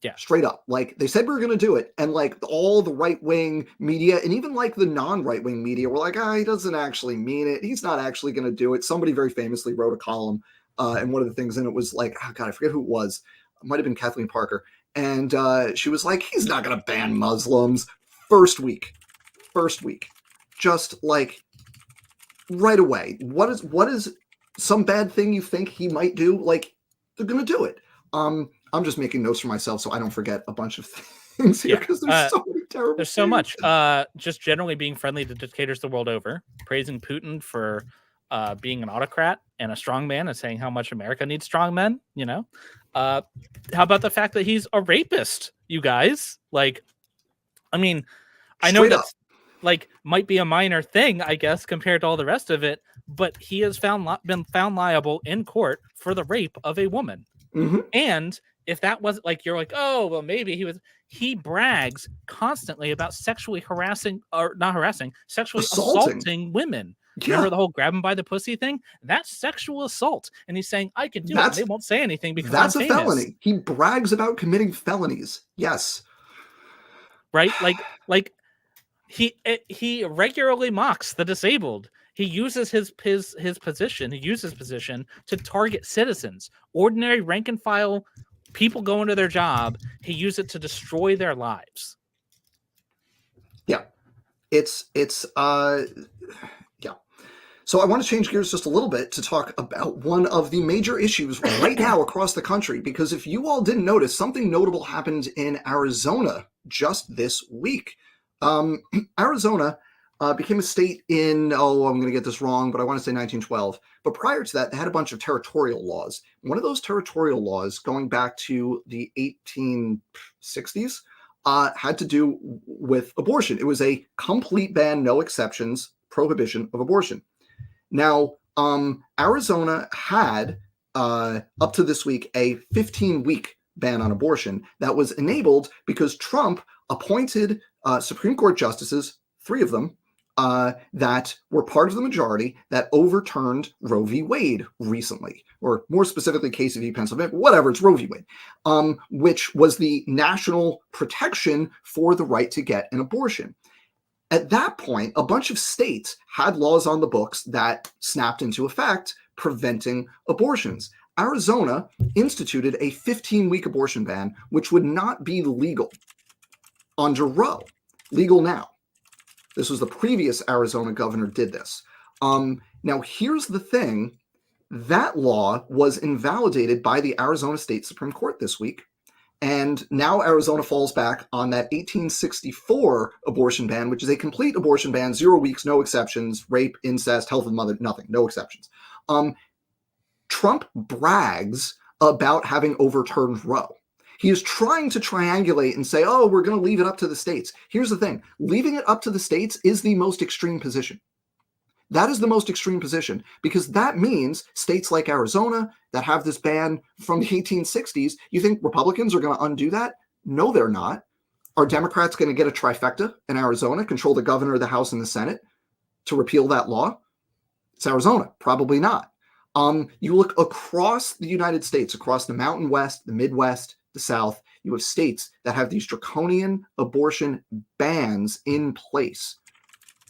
Yeah. Straight up. Like, they said we were going to do it. And like all the right-wing media and even like the non-right-wing media were like, he doesn't actually mean it. He's not actually going to do it. Somebody very famously wrote a column. And one of the things in it was like, oh God, I forget who it was. It might have been Kathleen Parker. And she was like, he's not going to ban Muslims. First week. Just like right away. What is some bad thing you think he might do? Like, they're gonna do it. I'm just making notes for myself so I don't forget a bunch of things here, because there's so many terrible there's things. so much. Just generally being friendly to dictators the world over, praising Putin for being an autocrat and a strong man, and saying how much America needs strong men, you know. How about the fact that he's a rapist, you guys? Like, I mean, I know that's like might be a minor thing, I guess, compared to all the rest of it, but he has been found liable in court for the rape of a woman. And if that wasn't like, you're like, oh, well, maybe he brags constantly about sexually harassing, or not harassing, sexually assaulting women. Remember the whole grab him by the pussy thing? That's sexual assault. And he's saying, I can do it. And they won't say anything because that's I'm a famous. felony. He brags about committing felonies. Yes. Right? Like he regularly mocks the disabled. He uses his position. He uses position to target citizens, ordinary rank and file people going to their job. He used it to destroy their lives. Yeah, it's yeah. So I want to change gears just a little bit to talk about one of the major issues right now across the country, because if you all didn't notice, something notable happened in Arizona just this week. Arizona became a state in, I'm going to get this wrong, but I want to say 1912. But prior to that, they had a bunch of territorial laws. One of those territorial laws, going back to the 1860s, had to do with abortion. It was a complete ban, no exceptions, prohibition of abortion. Now, Arizona had, up to this week, a 15-week ban on abortion that was enabled because Trump appointed Supreme Court justices, 3 of them, that were part of the majority that overturned Roe v. Wade recently, or more specifically, Casey v. Pennsylvania, whatever, it's Roe v. Wade, which was the national protection for the right to get an abortion. At that point, a bunch of states had laws on the books that snapped into effect, preventing abortions. Arizona instituted a 15-week abortion ban, which would not be legal under Roe. Legal now. This was the previous Arizona governor did this. Now, here's the thing. That law was invalidated by the Arizona State Supreme Court this week. And now Arizona falls back on that 1864 abortion ban, which is a complete abortion ban, 0 weeks, no exceptions, rape, incest, health of the mother, nothing, no exceptions. Trump brags about having overturned Roe. He is trying to triangulate and say, oh, we're going to leave it up to the states. Here's the thing. Leaving it up to the states is the most extreme position. That is the most extreme position, because that means states like Arizona that have this ban from the 1860s, you think Republicans are going to undo that? No, they're not. Are Democrats going to get a trifecta in Arizona, control the governor, the House, and the Senate? to repeal that law? It's Arizona. Probably not. You look across the United States, across the Mountain West, the Midwest, the South, you have states that have these draconian abortion bans in place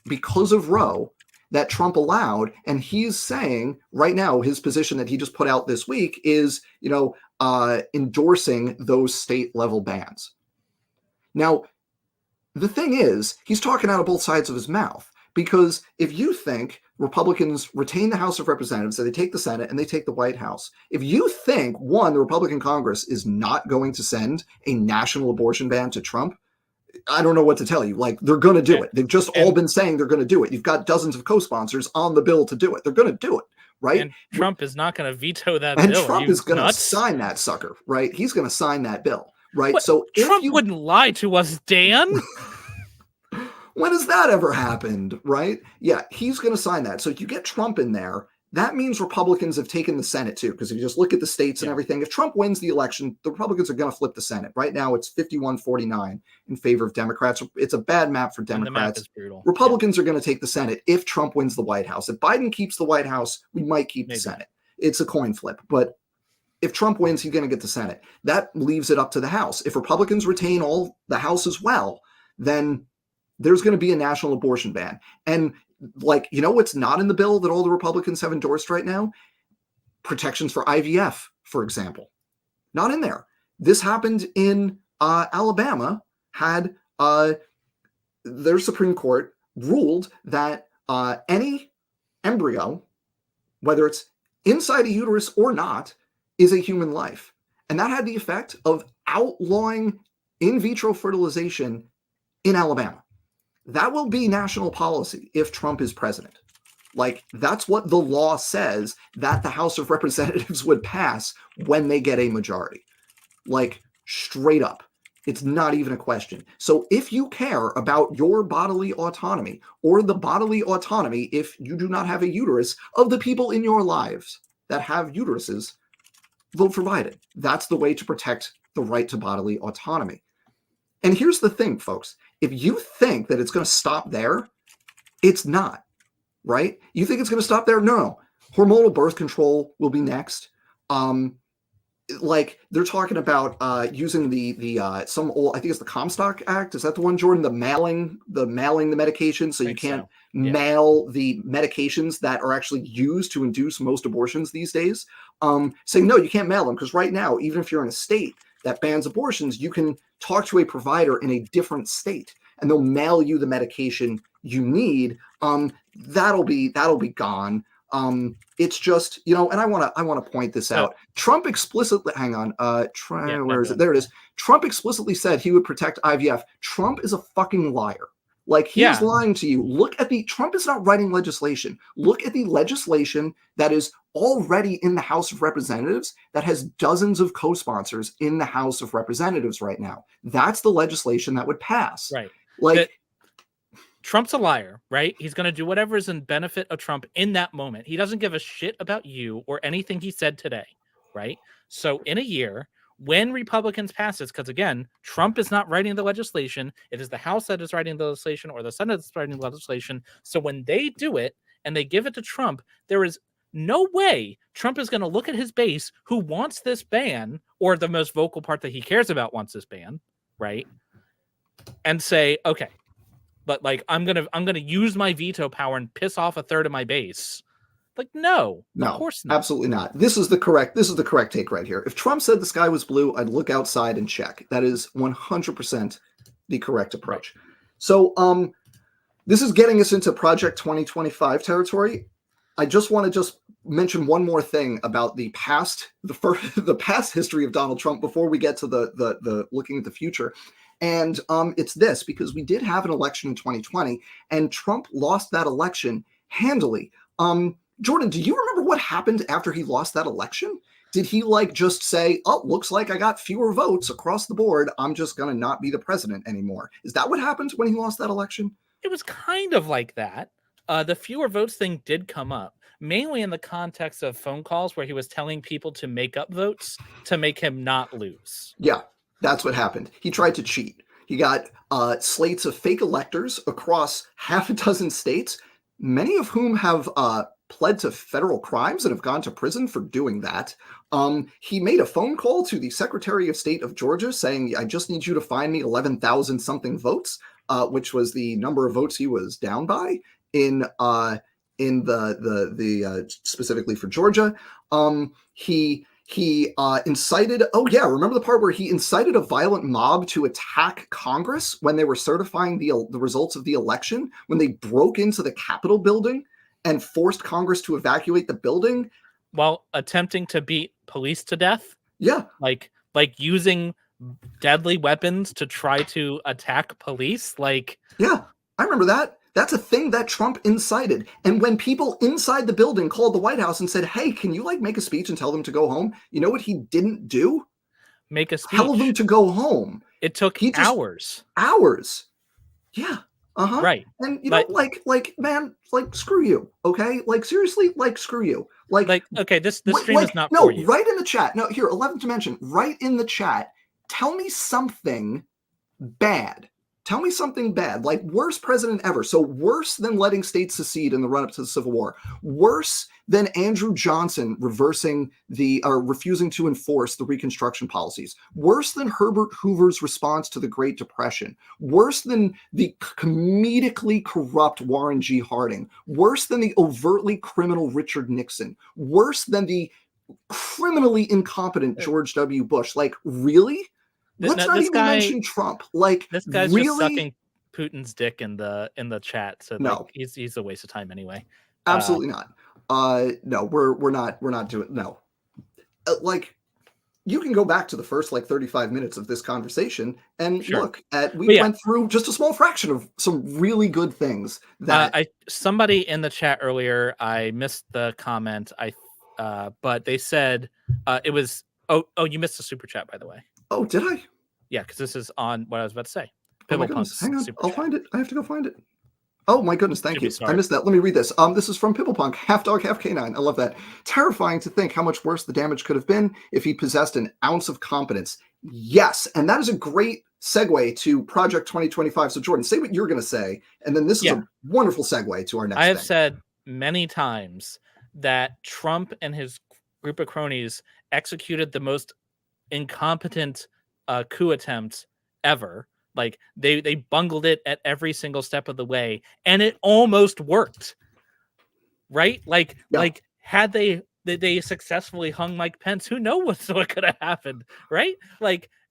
because of Roe that Trump allowed. And he's saying right now, his position that he just put out this week is, endorsing those state level bans. Now, the thing is, he's talking out of both sides of his mouth, because if you think Republicans retain the House of Representatives, so they take the Senate and they take the White House, if you think, one, the Republican Congress is not going to send a national abortion ban to Trump, I don't know what to tell you. Like, they're going to do it. They've just all been saying they're going to do it. You've got dozens of co-sponsors on the bill to do it. They're going to do it, right? And Trump is not going to veto that bill. And Trump is going to sign that sucker, right? He's going to sign that bill, right? What? So Trump wouldn't lie to us, Dan. When has that ever happened, right? Yeah, he's going to sign that. So if you get Trump in there, that means Republicans have taken the Senate too, because if you just look at the states and everything, if Trump wins the election, the Republicans are going to flip the Senate. Right now, it's 51-49 in favor of Democrats. It's a bad map for Democrats. The map is brutal. Republicans are going to take the Senate if Trump wins the White House. If Biden keeps the White House, we might keep the Senate. It's a coin flip. But if Trump wins, he's going to get the Senate. That leaves it up to the House. If Republicans retain all the House as well, then there's going to be a national abortion ban. And what's not in the bill that all the Republicans have endorsed right now? Protections for IVF, for example. Not in there. This happened in Alabama, had their Supreme Court ruled that any embryo, whether it's inside a uterus or not, is a human life. And that had the effect of outlawing in vitro fertilization in Alabama. That will be national policy if Trump is president. That's what the law says that the House of Representatives would pass when they get a majority. Straight up. It's not even a question. So if you care about your bodily autonomy, or the bodily autonomy, if you do not have a uterus, of the people in your lives that have uteruses, vote for Biden. That's the way to protect the right to bodily autonomy. And here's the thing, folks. If you think that it's going to stop there, it's not, right? You think it's going to stop there? No. Hormonal birth control will be next. They're talking about using some old, I think it's the Comstock Act. Is that the one, Jordan? The mailing the medication, so you can't mail the medications that are actually used to induce most abortions these days. Saying no, you can't mail them, because right now, even if you're in a state that bans abortions, you can talk to a provider in a different state and they'll mail you the medication you need. That'll be gone. It's just, and I want to point this out. Trump explicitly, hang on, where is it? There it is. Trump explicitly said he would protect IVF. Trump is a fucking liar. He is lying to you. Trump is not writing legislation. Look at the legislation that is already in the House of Representatives that has dozens of co-sponsors in the House of Representatives right now. That's the legislation that would pass. Right. Trump's a liar, right? He's going to do whatever is in benefit of Trump in that moment. He doesn't give a shit about you or anything he said today, right? So in a year, when Republicans pass this, because again, Trump is not writing the legislation, it is the House that is writing the legislation, or the Senate that's writing the legislation. So when they do it and they give it to Trump, there is no way Trump is going to look at his base who wants this ban, or the most vocal part that he cares about wants this ban, right? And say, okay, but I'm gonna use my veto power and piss off a third of my base. No, of course not. Absolutely not. This is the correct take right here. If Trump said the sky was blue, I'd look outside and check. That is 100% the correct approach. So this is getting us into Project 2025 territory. I just want to mention one more thing about the past history of Donald Trump before we get to the looking at the future. And it's this, because we did have an election in 2020 and Trump lost that election handily. Jordan, do you remember what happened after he lost that election? Did he just say, oh, looks like I got fewer votes across the board, I'm just going to not be the president anymore? Is that what happened when he lost that election? It was kind of like that. The fewer votes thing did come up, mainly in the context of phone calls where he was telling people to make up votes to make him not lose. Yeah, that's what happened. He tried to cheat. He got slates of fake electors across half a dozen states, many of whom have pled to federal crimes and have gone to prison for doing that. He made a phone call to the Secretary of State of Georgia saying, I just need you to find me 11,000 something votes, which was the number of votes he was down by in the specifically for Georgia. He incited, remember the part where he incited a violent mob to attack Congress when they were certifying the results of the election, when they broke into the Capitol building and forced Congress to evacuate the building while attempting to beat police to death. Yeah. Like using deadly weapons to try to attack police. Yeah, I remember that. That's a thing that Trump incited. And when people inside the building called the White House and said, hey, can you make a speech and tell them to go home? You know what he didn't do? Make a speech. Tell them to go home. It took hours. Hours. Yeah. Uh-huh. Right. And man, screw you. Okay. Seriously, screw you. Okay, this stream is not for you. Right in the chat. No, here, 11th Dimension, right in the chat. Tell me something bad. Tell me something bad, worst president ever. So worse than letting states secede in the run-up to the Civil War. Worse than Andrew Johnson refusing to enforce the Reconstruction policies. Worse than Herbert Hoover's response to the Great Depression. Worse than the comedically corrupt Warren G. Harding. Worse than the overtly criminal Richard Nixon. Worse than the criminally incompetent George W. Bush. Really? Let's not even mention Trump. This guy's really? Just sucking Putin's dick in the chat. So no, he's a waste of time anyway. Absolutely not. No, we're not doing no. You can go back to the first 35 minutes of this conversation and look at went through just a small fraction of some really good things that somebody in the chat earlier, I missed the comment. But they said it was you missed the super chat, by the way. Oh, did I? Yeah, because this is on what I was about to say. Oh my goodness. Hang on. I'll find it. I have to go find it. Oh my goodness. Thank you. I missed that. Let me read this. This is from Pipplepunk, half dog, half canine. I love that. Terrifying to think how much worse the damage could have been if he possessed an ounce of competence. Yes. And that is a great segue to Project 2025. So Jordan, say what you're going to say. And then this is a wonderful segue to our next I have said many times that Trump and his group of cronies executed the most incompetent coup attempt ever. They bungled it at every single step of the way, and it almost worked. Right? Had they successfully hung Mike Pence, who knows what could have happened, right?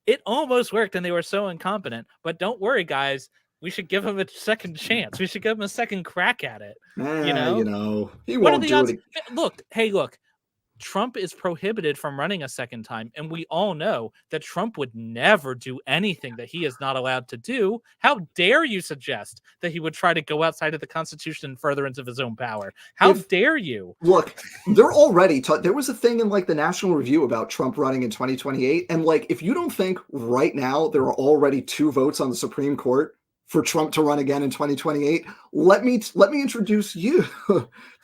It almost worked, and they were so incompetent. But don't worry, guys. We should give him a second chance. We should give him a second crack at it. He won't do it. Look. Trump is prohibited from running a second time, and we all know that Trump would never do anything that he is not allowed to do. How dare you suggest that he would try to go outside of the Constitution and furtherance of his own power? How dare you? Look, they're already there was a thing in the National Review about Trump running in 2028, and if you don't think right now there are already 2 votes on the Supreme Court for Trump to run again in 2028, let me introduce you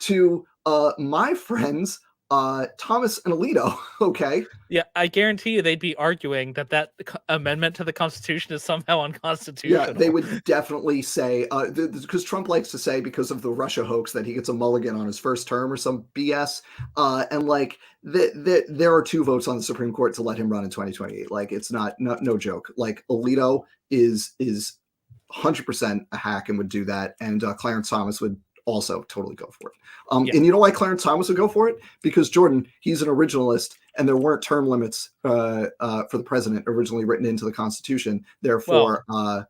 to my friends Thomas and Alito. Okay. Yeah, I guarantee you they'd be arguing that amendment to the Constitution is somehow unconstitutional. Yeah, they would definitely say because Trump likes to say because of the Russia hoax that he gets a mulligan on his first term or some BS. And there are 2 votes on the Supreme Court to let him run in 2028. It's no joke. Alito is 100% a hack and would do that, and Clarence Thomas would also totally go for it. And you know why Clarence Thomas would go for it? Because Jordan, he's an originalist, and there weren't term limits for the president originally written into the Constitution. Therefore, that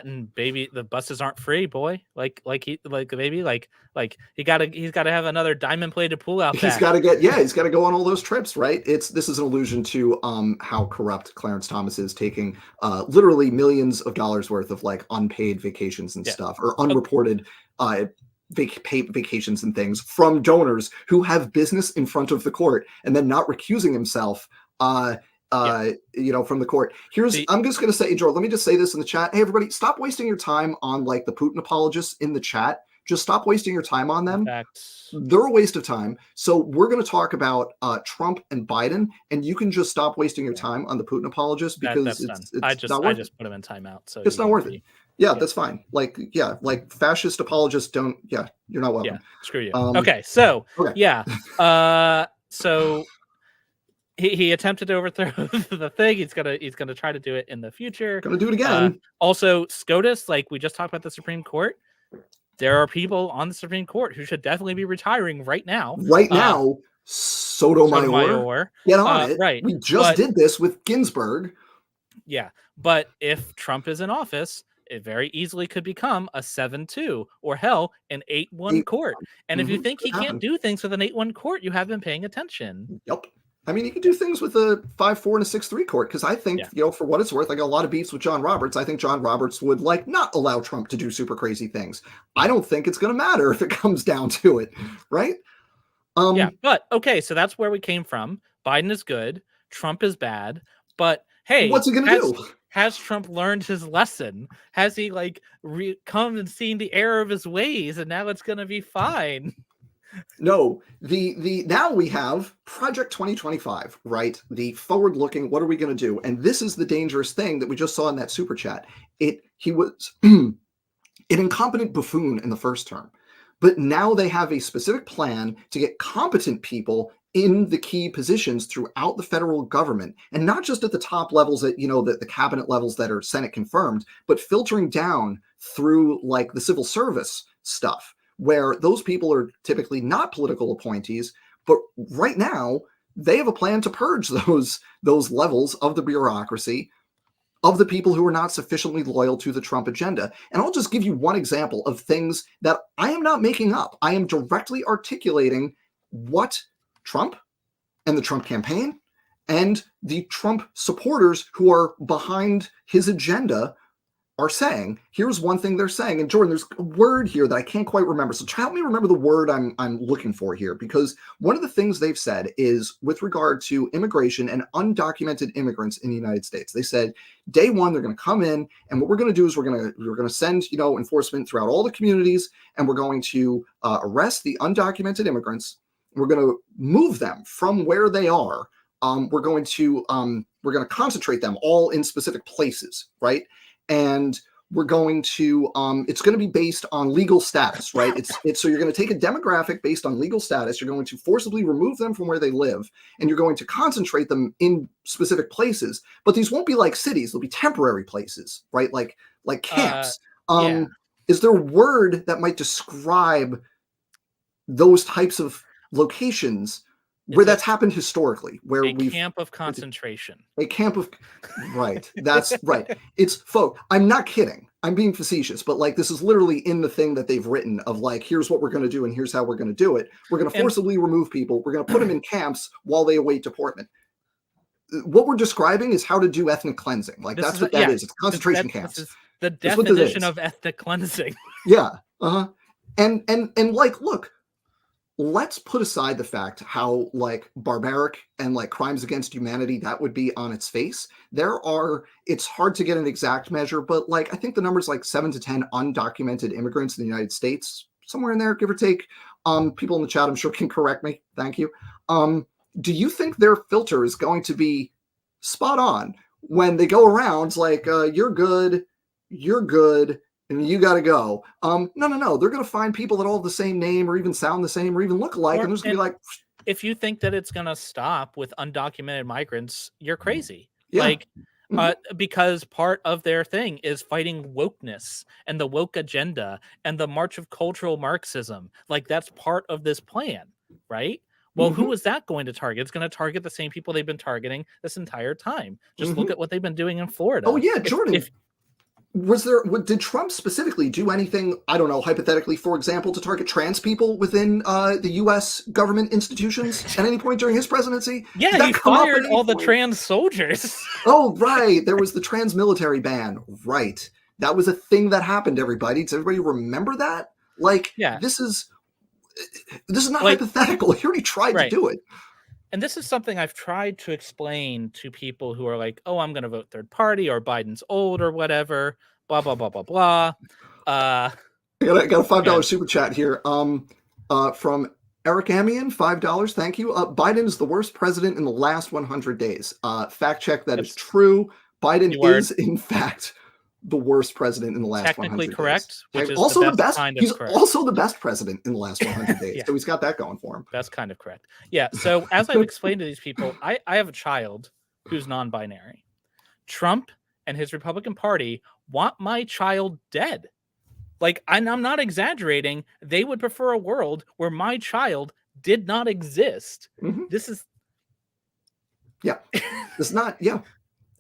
and baby, the buses aren't free, boy. He's got to have another diamond plated pool out there. He's got to go on all those trips, right? This is an allusion to how corrupt Clarence Thomas is, taking literally millions of dollars worth of unpaid vacations and stuff, or unreported vacations and things from donors who have business in front of the court, and then not recusing himself from the court. I'm just going to say, George, let me just say this in the chat. Hey, everybody, stop wasting your time on the Putin apologists in the chat. Just stop wasting your time on them. They're a waste of time. So we're going to talk about Trump and Biden, and you can just stop wasting your time on the Putin apologists because I just put him in timeout. So it's not worth it. Yeah, that's fine. Like, yeah, like fascist apologists don't. Yeah, you're not welcome. Screw you. Okay, so Okay. yeah, so he attempted to overthrow the thing. He's gonna try to do it in the future. Gonna do it again. Also, SCOTUS, like we just talked about the Supreme Court. There are people on the Supreme Court who should definitely be retiring right now. Right now, Sotomayor, Sotomayor, get on it. right? We just did this with Ginsburg. Yeah, but if Trump is in office, it very easily could become a 7-2 or hell, an 8-1 court. And if you think he can't do things with an 8-1 court, you have been paying attention. Yep. I mean, you can do things with a 5-4 and a 6-3 court because I think, you know, for what it's worth, I got a lot of beefs with John Roberts. I think John Roberts would like not allow Trump to do super crazy things. I don't think it's going to matter if it comes down to it, right? Yeah, but okay, so that's where we came from. Biden is good, Trump is bad, but hey, what's he going to do? Has Trump learned his lesson? Has he like come and seen the error of his ways, and now it's going to be fine? No, the now we have Project 2025, right? The forward-looking, what are we going to do? And this is the dangerous thing that we just saw in that super chat. He was an incompetent buffoon in the first term, but now they have a specific plan to get competent people in the key positions throughout the federal government, and not just at the top levels at, you know, the cabinet levels that are Senate confirmed, but filtering down through like the civil service stuff, where those people are typically not political appointees, but right now they have a plan to purge those levels of the bureaucracy of the people who are not sufficiently loyal to the Trump agenda. And I'll just give you one example of things that I am not making up. I am directly articulating what Trump and the Trump campaign and the Trump supporters who are behind his agenda are saying. Here's one thing they're saying. And Jordan, there's a word here that I can't quite remember. So help me remember the word I'm looking for here, because one of the things they've said is with regard to immigration and undocumented immigrants in the United States. They said day one, they're going to come in, and what we're going to do is we're going to send, you know, enforcement throughout all the communities, and we're going to arrest the undocumented immigrants. We're going to move them from where they are. We're going to concentrate them all in specific places, right? And we're going to it's going to be based on legal status, right? It's so you're going to take a demographic based on legal status. You're going to forcibly remove them from where they live, and you're going to concentrate them in specific places. But these won't be like cities; they'll be temporary places, right? Like camps. Is there a word that might describe those types of locations where that's happened historically, where we've camp of concentration, a camp of, right? That's right. It's folk. I'm not kidding. I'm being facetious, but like this is literally in the thing that they've written of like, here's what we're going to do and here's how we're going to do it. We're going to forcibly remove people. We're going to put them in camps while they await deportment. What we're describing is how to do ethnic cleansing. Like that's what that is. It's concentration camps. This is the definition of ethnic cleansing. Yeah. And like, look. Let's put aside the fact how like barbaric and like crimes against humanity that would be on its face. It's hard to get an exact measure, but like I think the number's like 7 to 10 undocumented immigrants in the United States, somewhere in there, give or take. People in the chat, I'm sure, can correct me. Thank you. Do you think their filter is going to be spot on when they go around like you're good, and you got to go. No. They're going to find people that all have the same name or even sound the same or even look alike. And they're just going to be like, if you think that it's going to stop with undocumented migrants, you're crazy. Yeah. Like, because part of their thing is fighting wokeness and the woke agenda and the march of cultural Marxism. Like that's part of this plan, right? Well, who is that going to target? It's going to target the same people they've been targeting this entire time. Just look at what they've been doing in Florida. Oh yeah, Jordan. Did Trump specifically do anything, I don't know, hypothetically, for example, to target trans people within the U.S. government institutions at any point during his presidency? Yeah, he fired all the trans soldiers. Oh, right. There was the trans military ban. Right. That was a thing that happened, everybody. Does everybody remember that? Like, this is not like, hypothetical. He already tried to do it. And this is something I've tried to explain to people who are like, oh, I'm going to vote third party or Biden's old or whatever, blah, blah, blah, blah, blah. I got a $5 super chat here from Eric Amian, $5. Thank you. Biden is the worst president in the last 100 days. Fact check, that is true. Biden is, in fact, the worst president in the last Technically 100 correct, days. which is Also the the best best. kind of He's correct. also the best president in the last 100 days. Yeah. So he's got that going for him. That's kind of correct. Yeah. So as I've explained to these people, I have a child who's non-binary. Trump and his Republican Party want my child dead. Like, I'm not exaggerating. They would prefer a world where my child did not exist. Mhm. This is Yeah. It's not, yeah.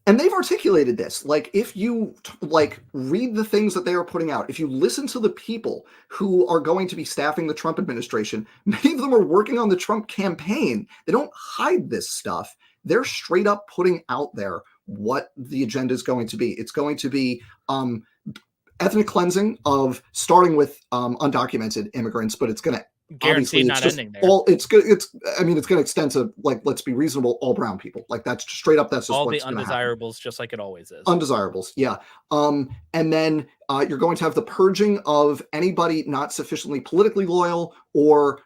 And they've articulated this. Like, if you like read the things that they are putting out, if you listen to the people who are going to be staffing the Trump administration, many of them are working on the Trump campaign. They don't hide this stuff. They're straight up putting out there what the agenda is going to be. It's going to be ethnic cleansing of starting with undocumented immigrants, but it's going to guaranteed obviously not it's just ending there. all it's good. I mean, it's going to extend to, like, let's be reasonable, all brown people. Like, that's just straight up. That's just all the what's going to happen. undesirables, just like it always is. Undesirables, yeah. And then you're going to have the purging of anybody not sufficiently politically loyal or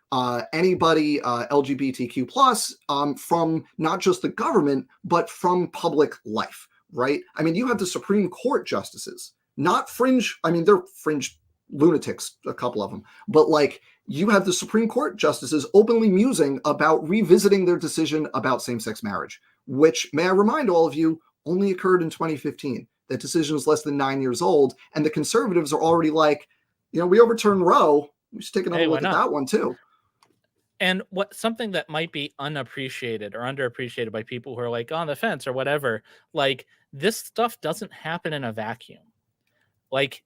anybody LGBTQ plus from not just the government, but from public life, right? I mean, you have the Supreme Court justices, not fringe. I mean, they're fringe lunatics, a couple of them, but like, you have the Supreme Court justices openly musing about revisiting their decision about same-sex marriage, which, may I remind all of you, only occurred in 2015. That decision is less than 9 years old, and the conservatives are already like, we overturned Roe. We should take another look at that one too. And something that might be unappreciated or underappreciated by people who are like on the fence or whatever, like, this stuff doesn't happen in a vacuum. Like,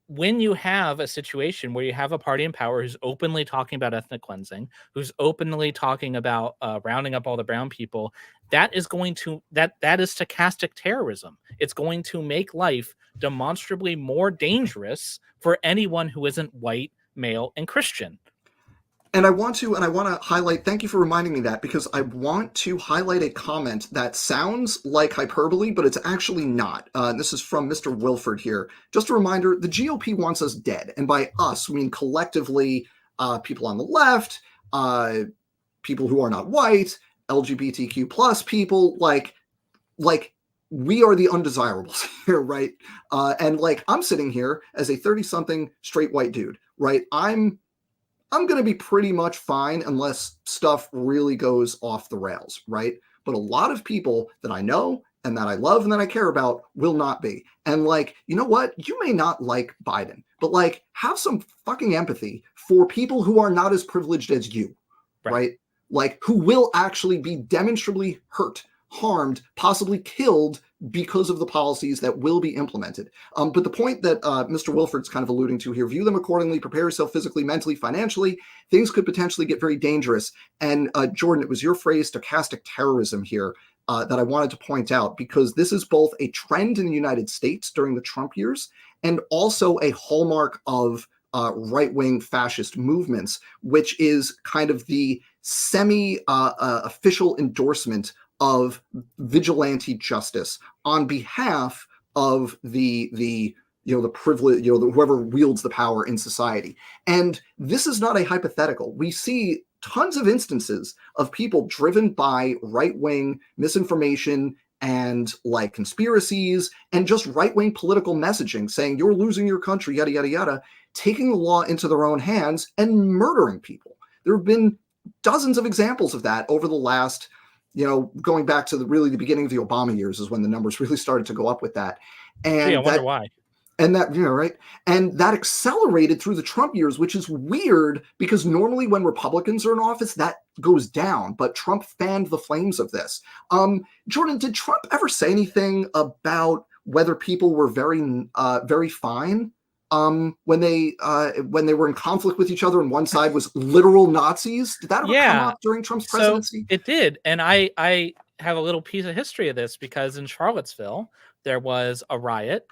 when you have a situation where you have a party in power who's openly talking about ethnic cleansing, who's openly talking about rounding up all the brown people, that is going to that is stochastic terrorism. It's going to make life demonstrably more dangerous for anyone who isn't white, male, and Christian. And I want to highlight, thank you for reminding me that, because I want to highlight a comment that sounds like hyperbole, but it's actually not. This is from Mr. Wilford here. Just a reminder, the GOP wants us dead. And by us, we mean collectively people on the left, people who are not white, LGBTQ plus people, like we are the undesirables here, right? And like, I'm sitting here as a 30-something straight white dude, right? I'm going to be pretty much fine unless stuff really goes off the rails, right? But a lot of people that I know and that I love and that I care about will not be. And like, you know what? You may not like Biden, but like, have some fucking empathy for people who are not as privileged as you, right? Like, who will actually be demonstrably hurt, harmed, possibly killed because of the policies that will be implemented. But the point that Mr. Wilford's kind of alluding to here, view them accordingly, prepare yourself physically, mentally, financially. Things could potentially get very dangerous. And Jordan, it was your phrase, stochastic terrorism here, that I wanted to point out, because this is both a trend in the United States during the Trump years and also a hallmark of right-wing fascist movements, which is kind of the semi-official endorsement of vigilante justice on behalf of the privilege, whoever wields the power in society. And this is not a hypothetical. We see tons of instances of people driven by right-wing misinformation and like conspiracies and just right-wing political messaging saying you're losing your country, yada, yada, yada, taking the law into their own hands and murdering people. There have been dozens of examples of that over the last, going back to the beginning of the Obama years is when the numbers really started to go up with that. And I wonder why. And that, right. And that accelerated through the Trump years, which is weird because normally when Republicans are in office, that goes down. But Trump fanned the flames of this. Jordan, did Trump ever say anything about whether people were very, very fine when they were in conflict with each other and one side was literal Nazis? Did that ever come up during Trump's presidency? So it did. And I have a little piece of history of this because in Charlottesville, there was a riot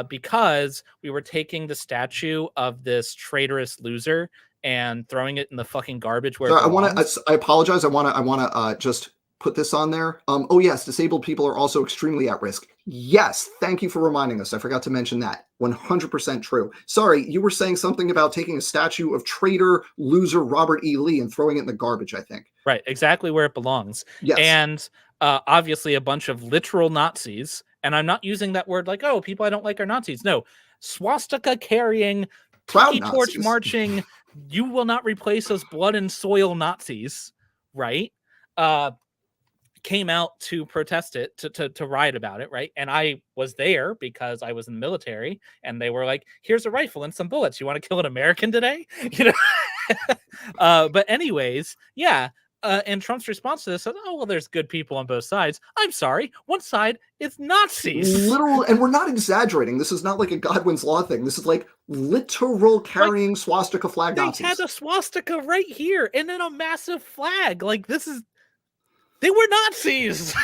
because we were taking the statue of this traitorous loser and throwing it in the fucking garbage where it belongs. I apologize. I want to just put this on there. Oh yes, disabled people are also extremely at risk. Yes, thank you for reminding us. I forgot to mention that. 100% true. Sorry, you were saying something about taking a statue of traitor loser Robert E. Lee and throwing it in the garbage, I think. Right, exactly where it belongs. Yes. And obviously a bunch of literal Nazis And I'm not using that word like, oh, people I don't like are Nazis. No, swastika carrying, Proud tiki torch Nazis. marching, you will not replace those blood and soil Nazis, right? Came out to protest it, to riot about it, right? And I was there because I was in the military, and they were like, here's a rifle and some bullets. You want to kill an American today? But anyways, yeah. And Trump's response to this said, oh, well, there's good people on both sides. I'm sorry. One side is Nazis. Literal, and we're not exaggerating. This is not like a Godwin's Law thing. This is like literal carrying swastika flag They Nazis. had a swastika right here and then a massive flag. Like, they were Nazis.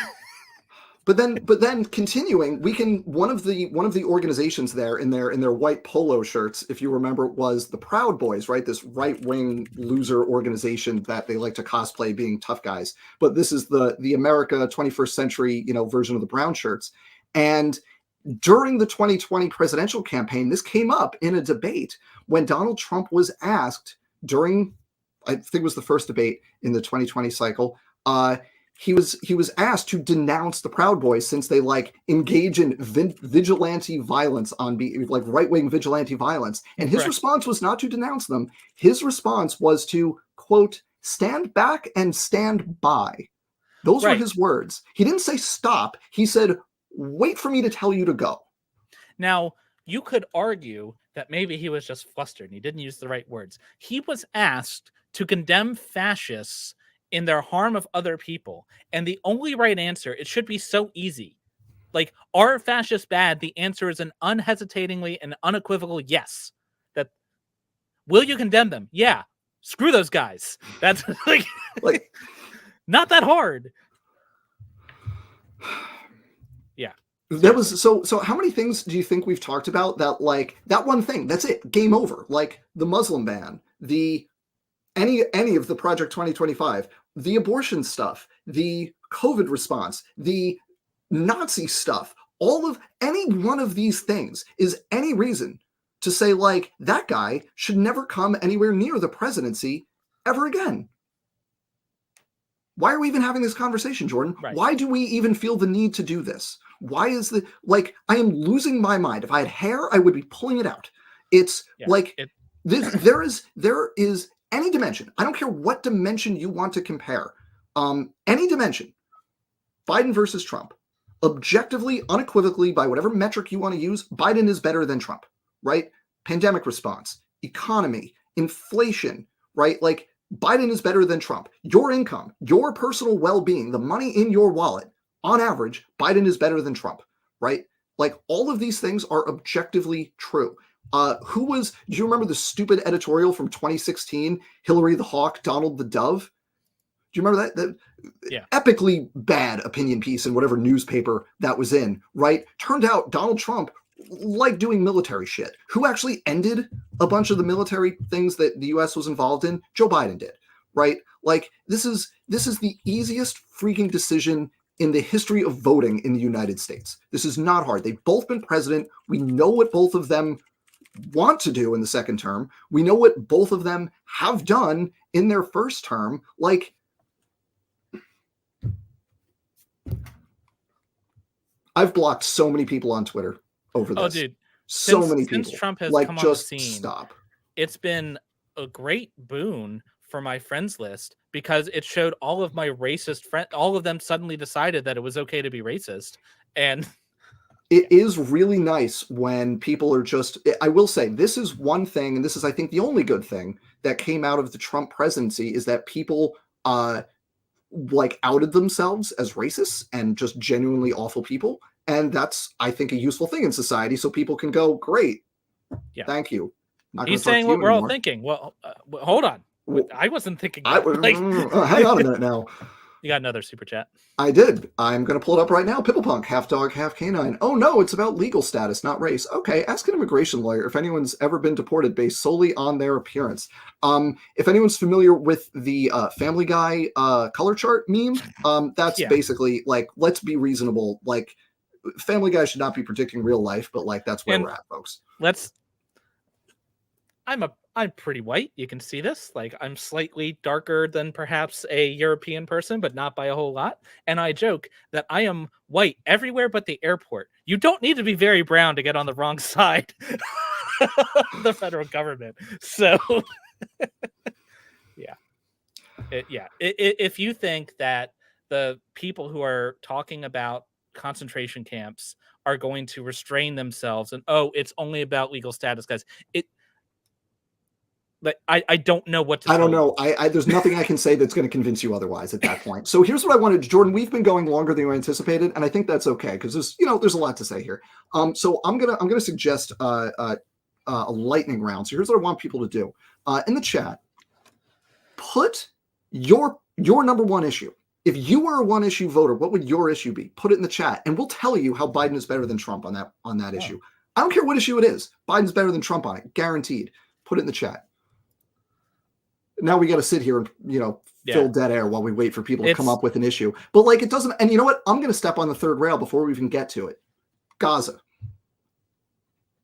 But then continuing, we can one of the organizations there in their white polo shirts, if you remember, was the Proud Boys, right? This right-wing loser organization that they like to cosplay being tough guys. But this is the America 21st century, version of the brown shirts. And during the 2020 presidential campaign, this came up in a debate when Donald Trump was asked during, I think it was the first debate in the 2020 cycle, he was asked to denounce the Proud Boys since they engage in vigilante violence right-wing vigilante violence. And his response was not to denounce them. His response was to, quote, stand back and stand by. Those were his words. He didn't say stop. He said, wait for me to tell you to go. Now, you could argue that maybe he was just flustered and he didn't use the right words. He was asked to condemn fascists in their harm of other people. And the only right answer, it should be so easy. Like, are fascists bad? The answer is an unhesitatingly and unequivocal yes. That, will you condemn them? Yeah. Screw those guys. That's like not that hard. Yeah. That was so how many things do you think we've talked about that that one thing, that's it, game over? Like the Muslim ban, any of the Project 2025, the abortion stuff, the COVID response, the Nazi stuff, any one of these things is any reason to say that guy should never come anywhere near the presidency ever again. Why are we even having this conversation, Jordan? Right. Why do we even feel the need to do this? Why is I am losing my mind. If I had hair, I would be pulling it out. It's there is any dimension. I don't care what dimension you want to compare. Any dimension. Biden versus Trump. Objectively, unequivocally, by whatever metric you want to use, Biden is better than Trump, right? Pandemic response, economy, inflation, right? Biden is better than Trump. Your income, your personal well-being, the money in your wallet, on average, Biden is better than Trump, right? All of these things are objectively true. Do you remember the stupid editorial from 2016, Hillary the Hawk, Donald the Dove? Do you remember that epically bad opinion piece in whatever newspaper that was in, right? Turned out Donald Trump liked doing military shit. Who actually ended a bunch of the military things that the US was involved in? Joe Biden did, right? This is the easiest freaking decision in the history of voting in the United States. This is not hard. They've both been president. We know what both of them want to do in the second term. We know what both of them have done in their first term. I've blocked so many people on Twitter over this. Oh, dude. Many people. Since Trump has come on the scene, stop. It's been a great boon for my friends list because it showed all of my racist friends, all of them suddenly decided that it was okay to be racist. And it is really nice when people are I will say, this is one thing, and this is, I think, the only good thing that came out of the Trump presidency is that people outed themselves as racists and just genuinely awful people. And that's, I think, a useful thing in society so people can go, great, thank you. He's saying what we're all thinking. Well, hold on. I wasn't thinking that. Hang on a minute now. You got another super chat. I did. I'm going to pull it up right now. Pipplepunk, half dog, half canine. Oh no, it's about legal status, not race. Okay, ask an immigration lawyer if anyone's ever been deported based solely on their appearance. If anyone's familiar with the Family Guy color chart meme, that's basically let's be reasonable. Family Guy should not be predicting real life, but that's where we're at, folks. I'm I'm pretty white. You can see this. Like, I'm slightly darker than perhaps a European person, but not by a whole lot. And I joke that I am white everywhere but the airport. You don't need to be very brown to get on the wrong side of the federal government. So, yeah. If you think that the people who are talking about concentration camps are going to restrain themselves and, oh, it's only about legal status, guys, but I don't know what to I tell don't know. There's nothing I can say that's going to convince you otherwise at that point. So here's what I wanted, Jordan. We've been going longer than we anticipated, and I think that's okay because there's a lot to say here. So I'm gonna suggest a lightning round. So here's what I want people to do in the chat. Put your number one issue. If you were a one issue voter, what would your issue be? Put it in the chat, and we'll tell you how Biden is better than Trump on that issue. I don't care what issue it is. Biden's better than Trump on it, guaranteed. Put it in the chat. Now we got to sit here and fill dead air while we wait for people to come up with an issue. But like it doesn't. And you know what? I'm going to step on the third rail before we even get to it. Gaza.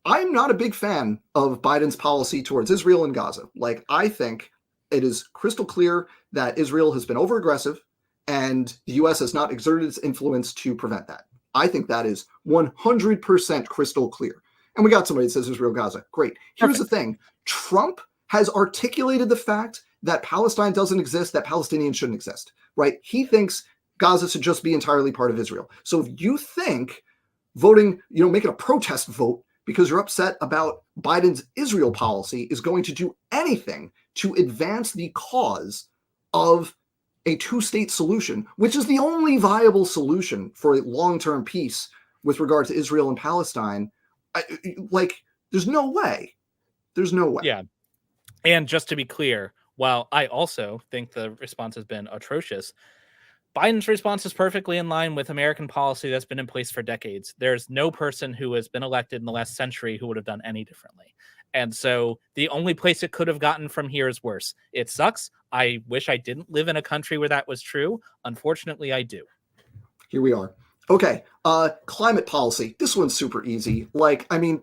I'm not a big fan of Biden's policy towards Israel and Gaza. Like, I think it is crystal clear that Israel has been over-aggressive and the U.S. has not exerted its influence to prevent that. I think that is 100% crystal clear. And we got somebody that says Israel, Gaza. Great. Here's the thing. Trump has articulated the fact that Palestine doesn't exist, that Palestinians shouldn't exist, right? He thinks Gaza should just be entirely part of Israel. So if you think voting, making a protest vote because you're upset about Biden's Israel policy is going to do anything to advance the cause of a two-state solution, which is the only viable solution for a long-term peace with regard to Israel and Palestine, there's no way. There's no way. Yeah. And just to be clear, while I also think the response has been atrocious, Biden's response is perfectly in line with American policy that's been in place for decades. There's no person who has been elected in the last century who would have done any differently. And so the only place it could have gotten from here is worse. It sucks. I wish I didn't live in a country where that was true. Unfortunately, I do. Here we are. Okay, climate policy. This one's super easy.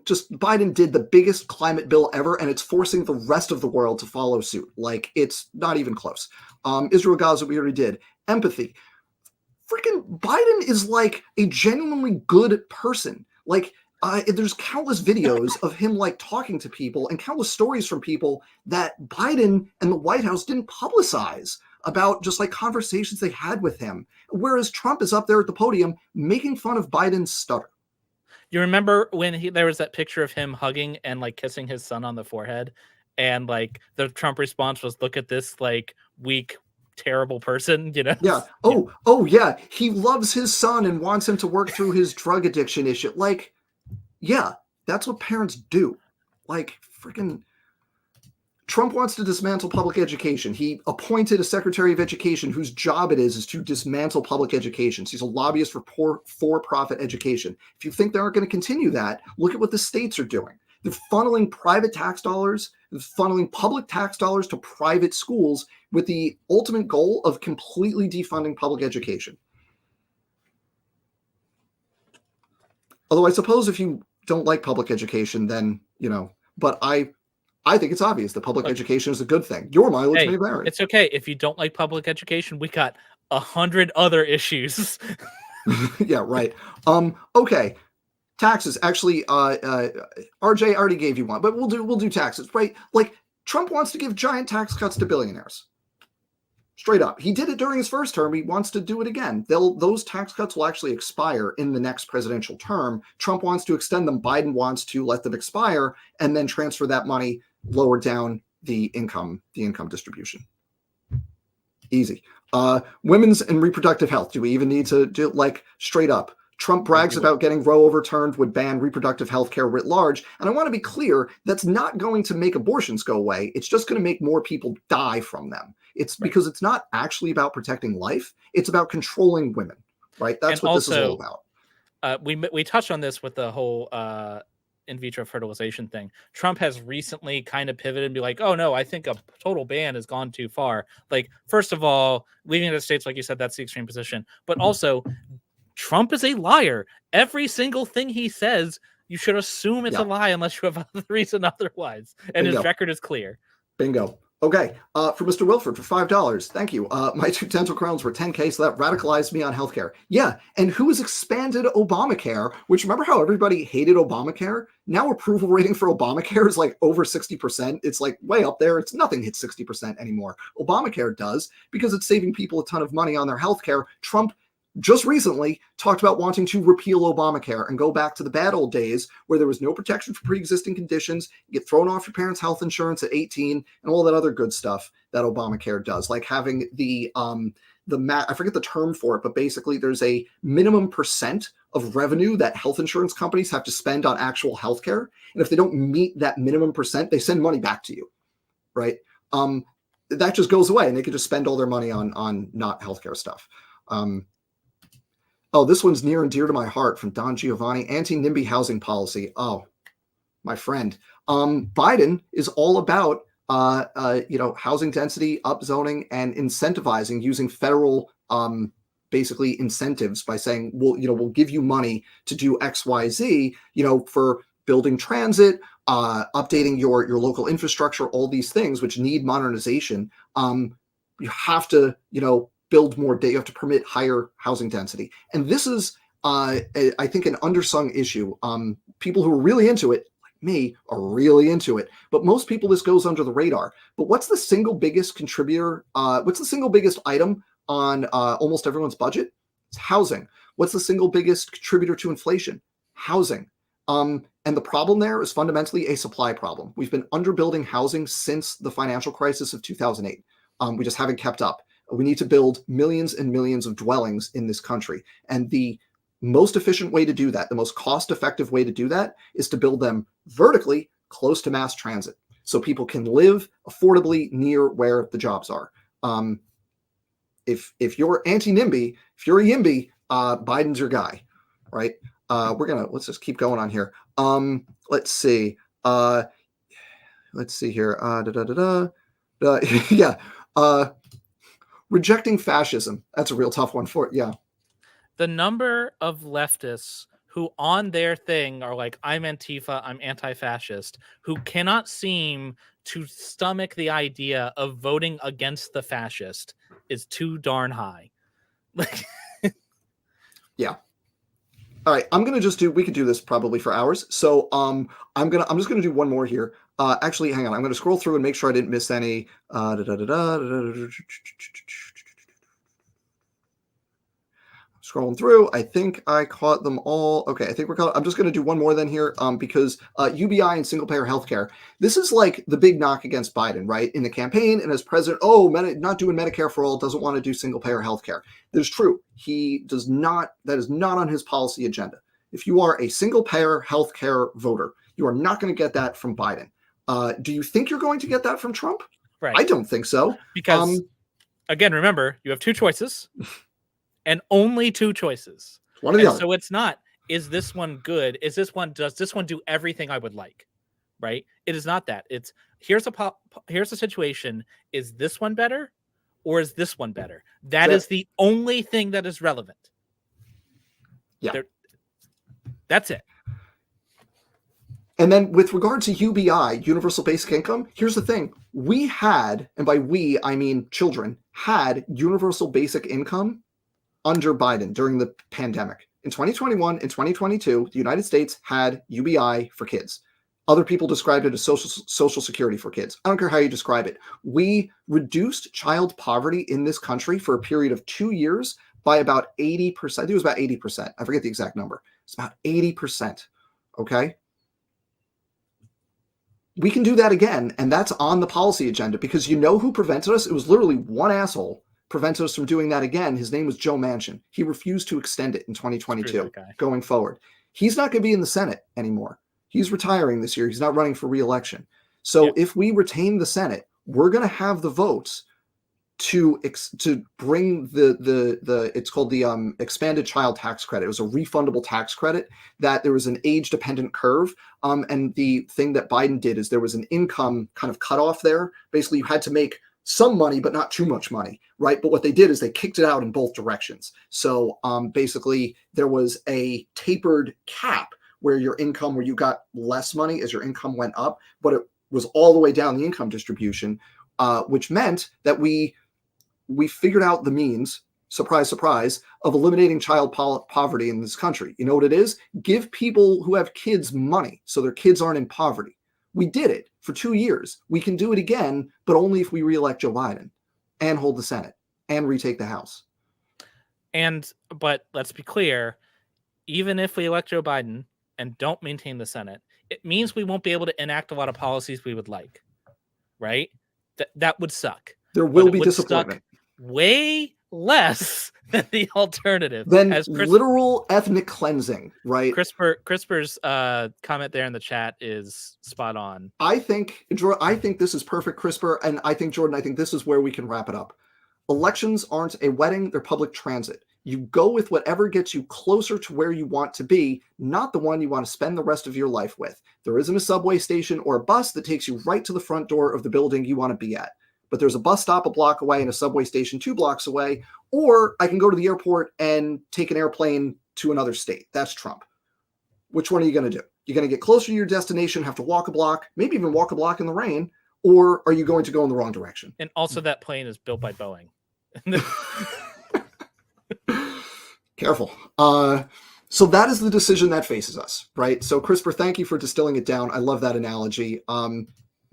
Just Biden did the biggest climate bill ever, and it's forcing the rest of the world to follow suit. It's not even close. Israel, Gaza, we already did. Empathy. Freaking Biden is like a genuinely good person. There's countless videos of him talking to people and countless stories from people that Biden and the White House didn't publicize about just conversations they had with him. Whereas Trump is up there at the podium making fun of Biden's stutter. You remember when there was that picture of him hugging and kissing his son on the forehead, and the Trump response was, "Look at this weak, terrible person," Yeah. Oh yeah. He loves his son and wants him to work through his drug addiction issue. Yeah, that's what parents do. Freaking Trump wants to dismantle public education. He appointed a Secretary of Education whose job it is to dismantle public education. So he's a lobbyist for for-profit education. If you think they aren't going to continue that, look at what the states are doing. They're funneling private tax dollars, funneling public tax dollars to private schools with the ultimate goal of completely defunding public education. Although I suppose if you don't like public education, then, but I think it's obvious that public education is a good thing. Your mileage may vary. It's okay. If you don't like public education, we got 100 other issues. Yeah, right. Okay. Taxes. Actually, RJ already gave you one, but we'll do taxes, right? Trump wants to give giant tax cuts to billionaires. Straight up. He did it during his first term. He wants to do it again. Those tax cuts will actually expire in the next presidential term. Trump wants to extend them. Biden wants to let them expire and then transfer that money lower down the income distribution. Easy. Women's and reproductive health. Do we even need to do straight up? Trump brags about getting Roe overturned, would ban reproductive health care writ large. And I want to be clear, that's not going to make abortions go away. It's just going to make more people die from them. It's because it's not actually about protecting life. It's about controlling women, right? That's what this is all about. We touched on this with the whole in vitro fertilization thing. Trump has recently kind of pivoted and be like, oh no, I think a total ban has gone too far. First of all, leaving it to states, like you said, that's the extreme position. But also, Trump is a liar. Every single thing he says You should assume it's a lie unless you have a reason otherwise. And his record is clear. Bingo. Okay, for Mr. Wilford for $5. Thank you. My 2 dental crowns were $10K, so that radicalized me on healthcare. Yeah, and who has expanded Obamacare? Which, remember how everybody hated Obamacare? Now approval rating for Obamacare is like over 60%. It's like way up there. It's nothing hits 60% anymore. Obamacare does because it's saving people a ton of money on their healthcare. Trump just recently talked about wanting to repeal Obamacare and go back to the bad old days where there was no protection for pre-existing conditions, you get thrown off your parents' health insurance at 18, and all that other good stuff that Obamacare does, like having I forget the term for it, but basically there's a minimum percent of revenue that health insurance companies have to spend on actual healthcare, and if they don't meet that minimum percent, they send money back to you, right? That just goes away, and they can just spend all their money on not healthcare stuff. Oh, this one's near and dear to my heart from Don Giovanni. Anti-NIMBY housing policy. Oh, my friend. Biden is all about housing density, upzoning, and incentivizing using federal basically incentives by saying, we'll give you money to do X, Y, Z, for building transit, updating your local infrastructure, all these things which need modernization. You have to, build more, you have to permit higher housing density. And this is, I think, an undersung issue. People who are really into it, like me, are really into it. But most people, this goes under the radar. But what's the single biggest contributor? What's the single biggest item on almost everyone's budget? It's housing. What's the single biggest contributor to inflation? Housing. And the problem there is fundamentally a supply problem. We've been underbuilding housing since the financial crisis of 2008. We just haven't kept up. We need to build millions and millions of dwellings in this country. And the most efficient way to do that, the most cost-effective way to do that, is to build them vertically close to mass transit so people can live affordably near where the jobs are. If you're anti-NIMBY, if you're a YIMBY, Biden's your guy, right? Let's just keep going on here. Let's see. Here. Rejecting fascism. That's a real tough one for it. Yeah. The number of leftists who on their thing are like, I'm Antifa, I'm anti-fascist, who cannot seem to stomach the idea of voting against the fascist is too darn high. Yeah. All right. We could do this probably for hours. So I'm just gonna do one more here. Actually, hang on. I'm going to scroll through and make sure I didn't miss any. Scrolling through, I think I caught them all. Okay, I think we're caught. I'm just going to do one more then here because UBI and single-payer healthcare. This is like the big knock against Biden, right? In the campaign and as president, not doing Medicare for all, doesn't want to do single-payer healthcare. That is true. He does not. That is not on his policy agenda. If you are a single-payer healthcare voter, you are not going to get that from Biden. Do you think you're going to get that from Trump? Right. I don't think so. Because, again, remember, you have two choices and only two choices. One or the other. So it's not, is this one good? Does this one do everything I would like? Right? It is not that. It's here's a situation. Is this one better or is this one better? That is the only thing that is relevant. Yeah. That's it. And then with regard to UBI, Universal Basic Income, here's the thing. We had, and by we, I mean children, had Universal Basic Income under Biden during the pandemic. In 2021 and 2022, the United States had UBI for kids. Other people described it as social security for kids. I don't care how you describe it. We reduced child poverty in this country for a period of 2 years by about 80%. I think it was about 80%. I forget the exact number. It's about 80%. Okay? We can do that again, and that's on the policy agenda because you know who prevented us? It was literally one asshole prevented us from doing that again. His name was Joe Manchin. He refused to extend it in 2022 going forward. He's not going to be in the Senate anymore. He's retiring this year. He's not running for re-election. So if we retain the Senate, we're going to have the votes to bring the it's called the expanded child tax credit. It was a refundable tax credit that there was an age dependent curve. And the thing that Biden did is there was an income kind of cutoff there. Basically, you had to make some money, but not too much money, right? But what they did is they kicked it out in both directions. So basically, there was a tapered cap where your income, where you got less money as your income went up, but it was all the way down the income distribution, which meant that we figured out the means, surprise, surprise, of eliminating child poverty in this country. You know what it is? Give people who have kids money so their kids aren't in poverty. We did it for 2 years. We can do it again, but only if we reelect Joe Biden and hold the Senate and retake the House. But let's be clear, even if we elect Joe Biden and don't maintain the Senate, it means we won't be able to enact a lot of policies we would like, right? That would suck. There will be disappointment. Way less than the alternative. Than literal ethnic cleansing, right? CRISPR's comment there in the chat is spot on. I think this is perfect, CRISPR, and I think, Jordan, I think this is where we can wrap it up. Elections aren't a wedding, they're public transit. You go with whatever gets you closer to where you want to be, not the one you want to spend the rest of your life with. There isn't a subway station or a bus that takes you right to the front door of the building you want to be at. But there's a bus stop a block away and a subway station 2 blocks away, or I can go to the airport and take an airplane to another state. That's Trump. Which one are you going to do? You're going to get closer to your destination, have to walk a block, maybe even walk a block in the rain, or are you going to go in the wrong direction? And also that plane is built by Boeing. Careful. So that is the decision that faces us, right? So CRISPR, thank you for distilling it down. I love that analogy.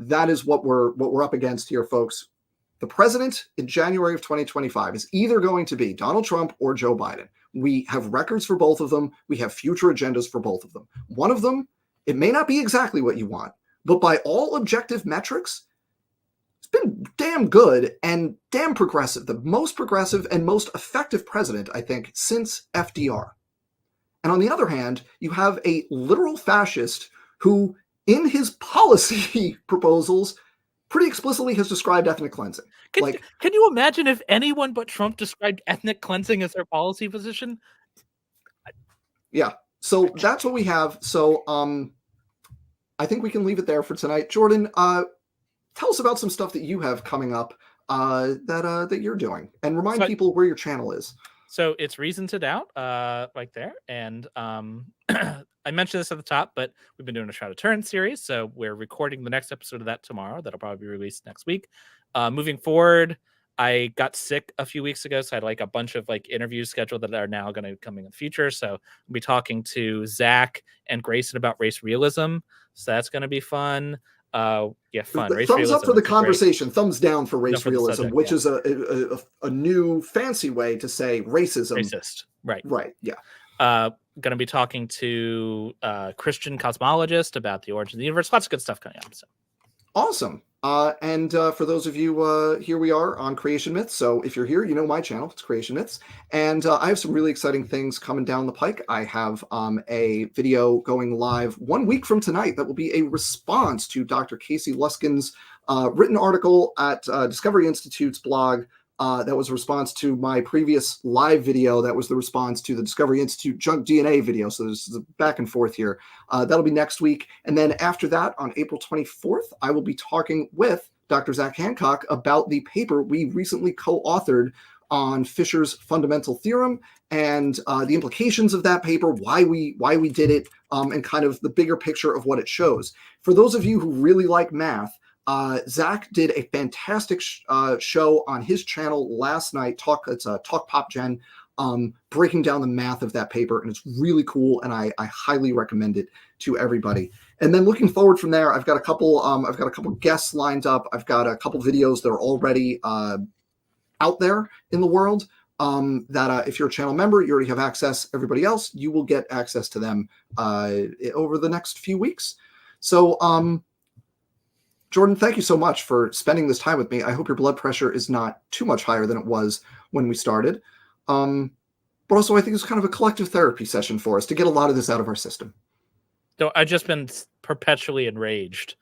That is what we're up against here, folks. The president in January of 2025 is either going to be Donald Trump or Joe Biden. We have records for both of them. We have future agendas for both of them. One of them, it may not be exactly what you want, but by all objective metrics, it's been damn good and damn progressive. The most progressive and most effective president, I think, since FDR. And on the other hand, you have a literal fascist who, in his policy proposals, pretty explicitly has described ethnic cleansing. Can you imagine if anyone but Trump described ethnic cleansing as their policy position? Yeah. So that's what we have. So I think we can leave it there for tonight. Jordan, tell us about some stuff that you have coming up that you're doing, and remind people where your channel is. So it's Reason to Doubt, right there. And I mentioned this at the top, but we've been doing a Shroud of Turin series. So we're recording the next episode of that tomorrow. That'll probably be released next week. Moving forward, I got sick a few weeks ago, so I had like a bunch of like interviews scheduled that are now going to be coming in the future. So I'll be talking to Zach and Grayson about race realism. So that's going to be fun. Fun. Thumbs up for the conversation. Great. Thumbs down for race realism, subject, which is a new fancy way to say racism. Racist. Right. Right. Yeah. Going to be talking to Christian cosmologist about the origin of the universe. Lots of good stuff coming up. So. Awesome. And for those of you, here we are on Creation Myths. So if you're here, you know my channel. It's Creation Myths. And I have some really exciting things coming down the pike. I have a video going live 1 week from tonight that will be a response to Dr. Casey Luskin's written article at Discovery Institute's blog. That was a response to my previous live video. That was the response to the Discovery Institute junk DNA video. So there's a back and forth here. That'll be next week. And then after that, on April 24th, I will be talking with Dr. Zach Hancock about the paper we recently co-authored on Fisher's fundamental theorem and the implications of that paper, why we did it, and kind of the bigger picture of what it shows. For those of you who really like math, Zach did a fantastic show on his channel last night. It's Talk Pop Gen, breaking down the math of that paper, and it's really cool. And I highly recommend it to everybody. And then looking forward from there, I've got a couple guests lined up. I've got a couple videos that are already out there in the world. That if you're a channel member, you already have access. Everybody else, you will get access to them over the next few weeks. So. Jordan, thank you so much for spending this time with me. I hope your blood pressure is not too much higher than it was when we started. But also, I think it's kind of a collective therapy session for us to get a lot of this out of our system. So I've just been perpetually enraged,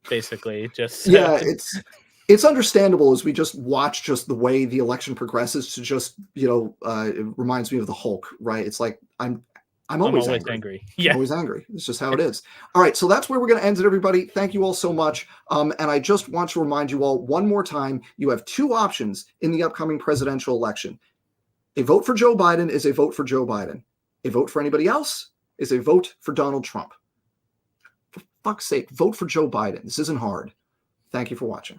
basically. Yeah, it's understandable as we just watch just the way the election progresses to just, it reminds me of the Hulk, right? It's like I'm always angry. Yeah. I'm always angry. It's just how it is. All right. So that's where we're going to end it, everybody. Thank you all so much. And I just want to remind you all one more time, you have two options in the upcoming presidential election. A vote for Joe Biden is a vote for Joe Biden. A vote for anybody else is a vote for Donald Trump. For fuck's sake, vote for Joe Biden. This isn't hard. Thank you for watching.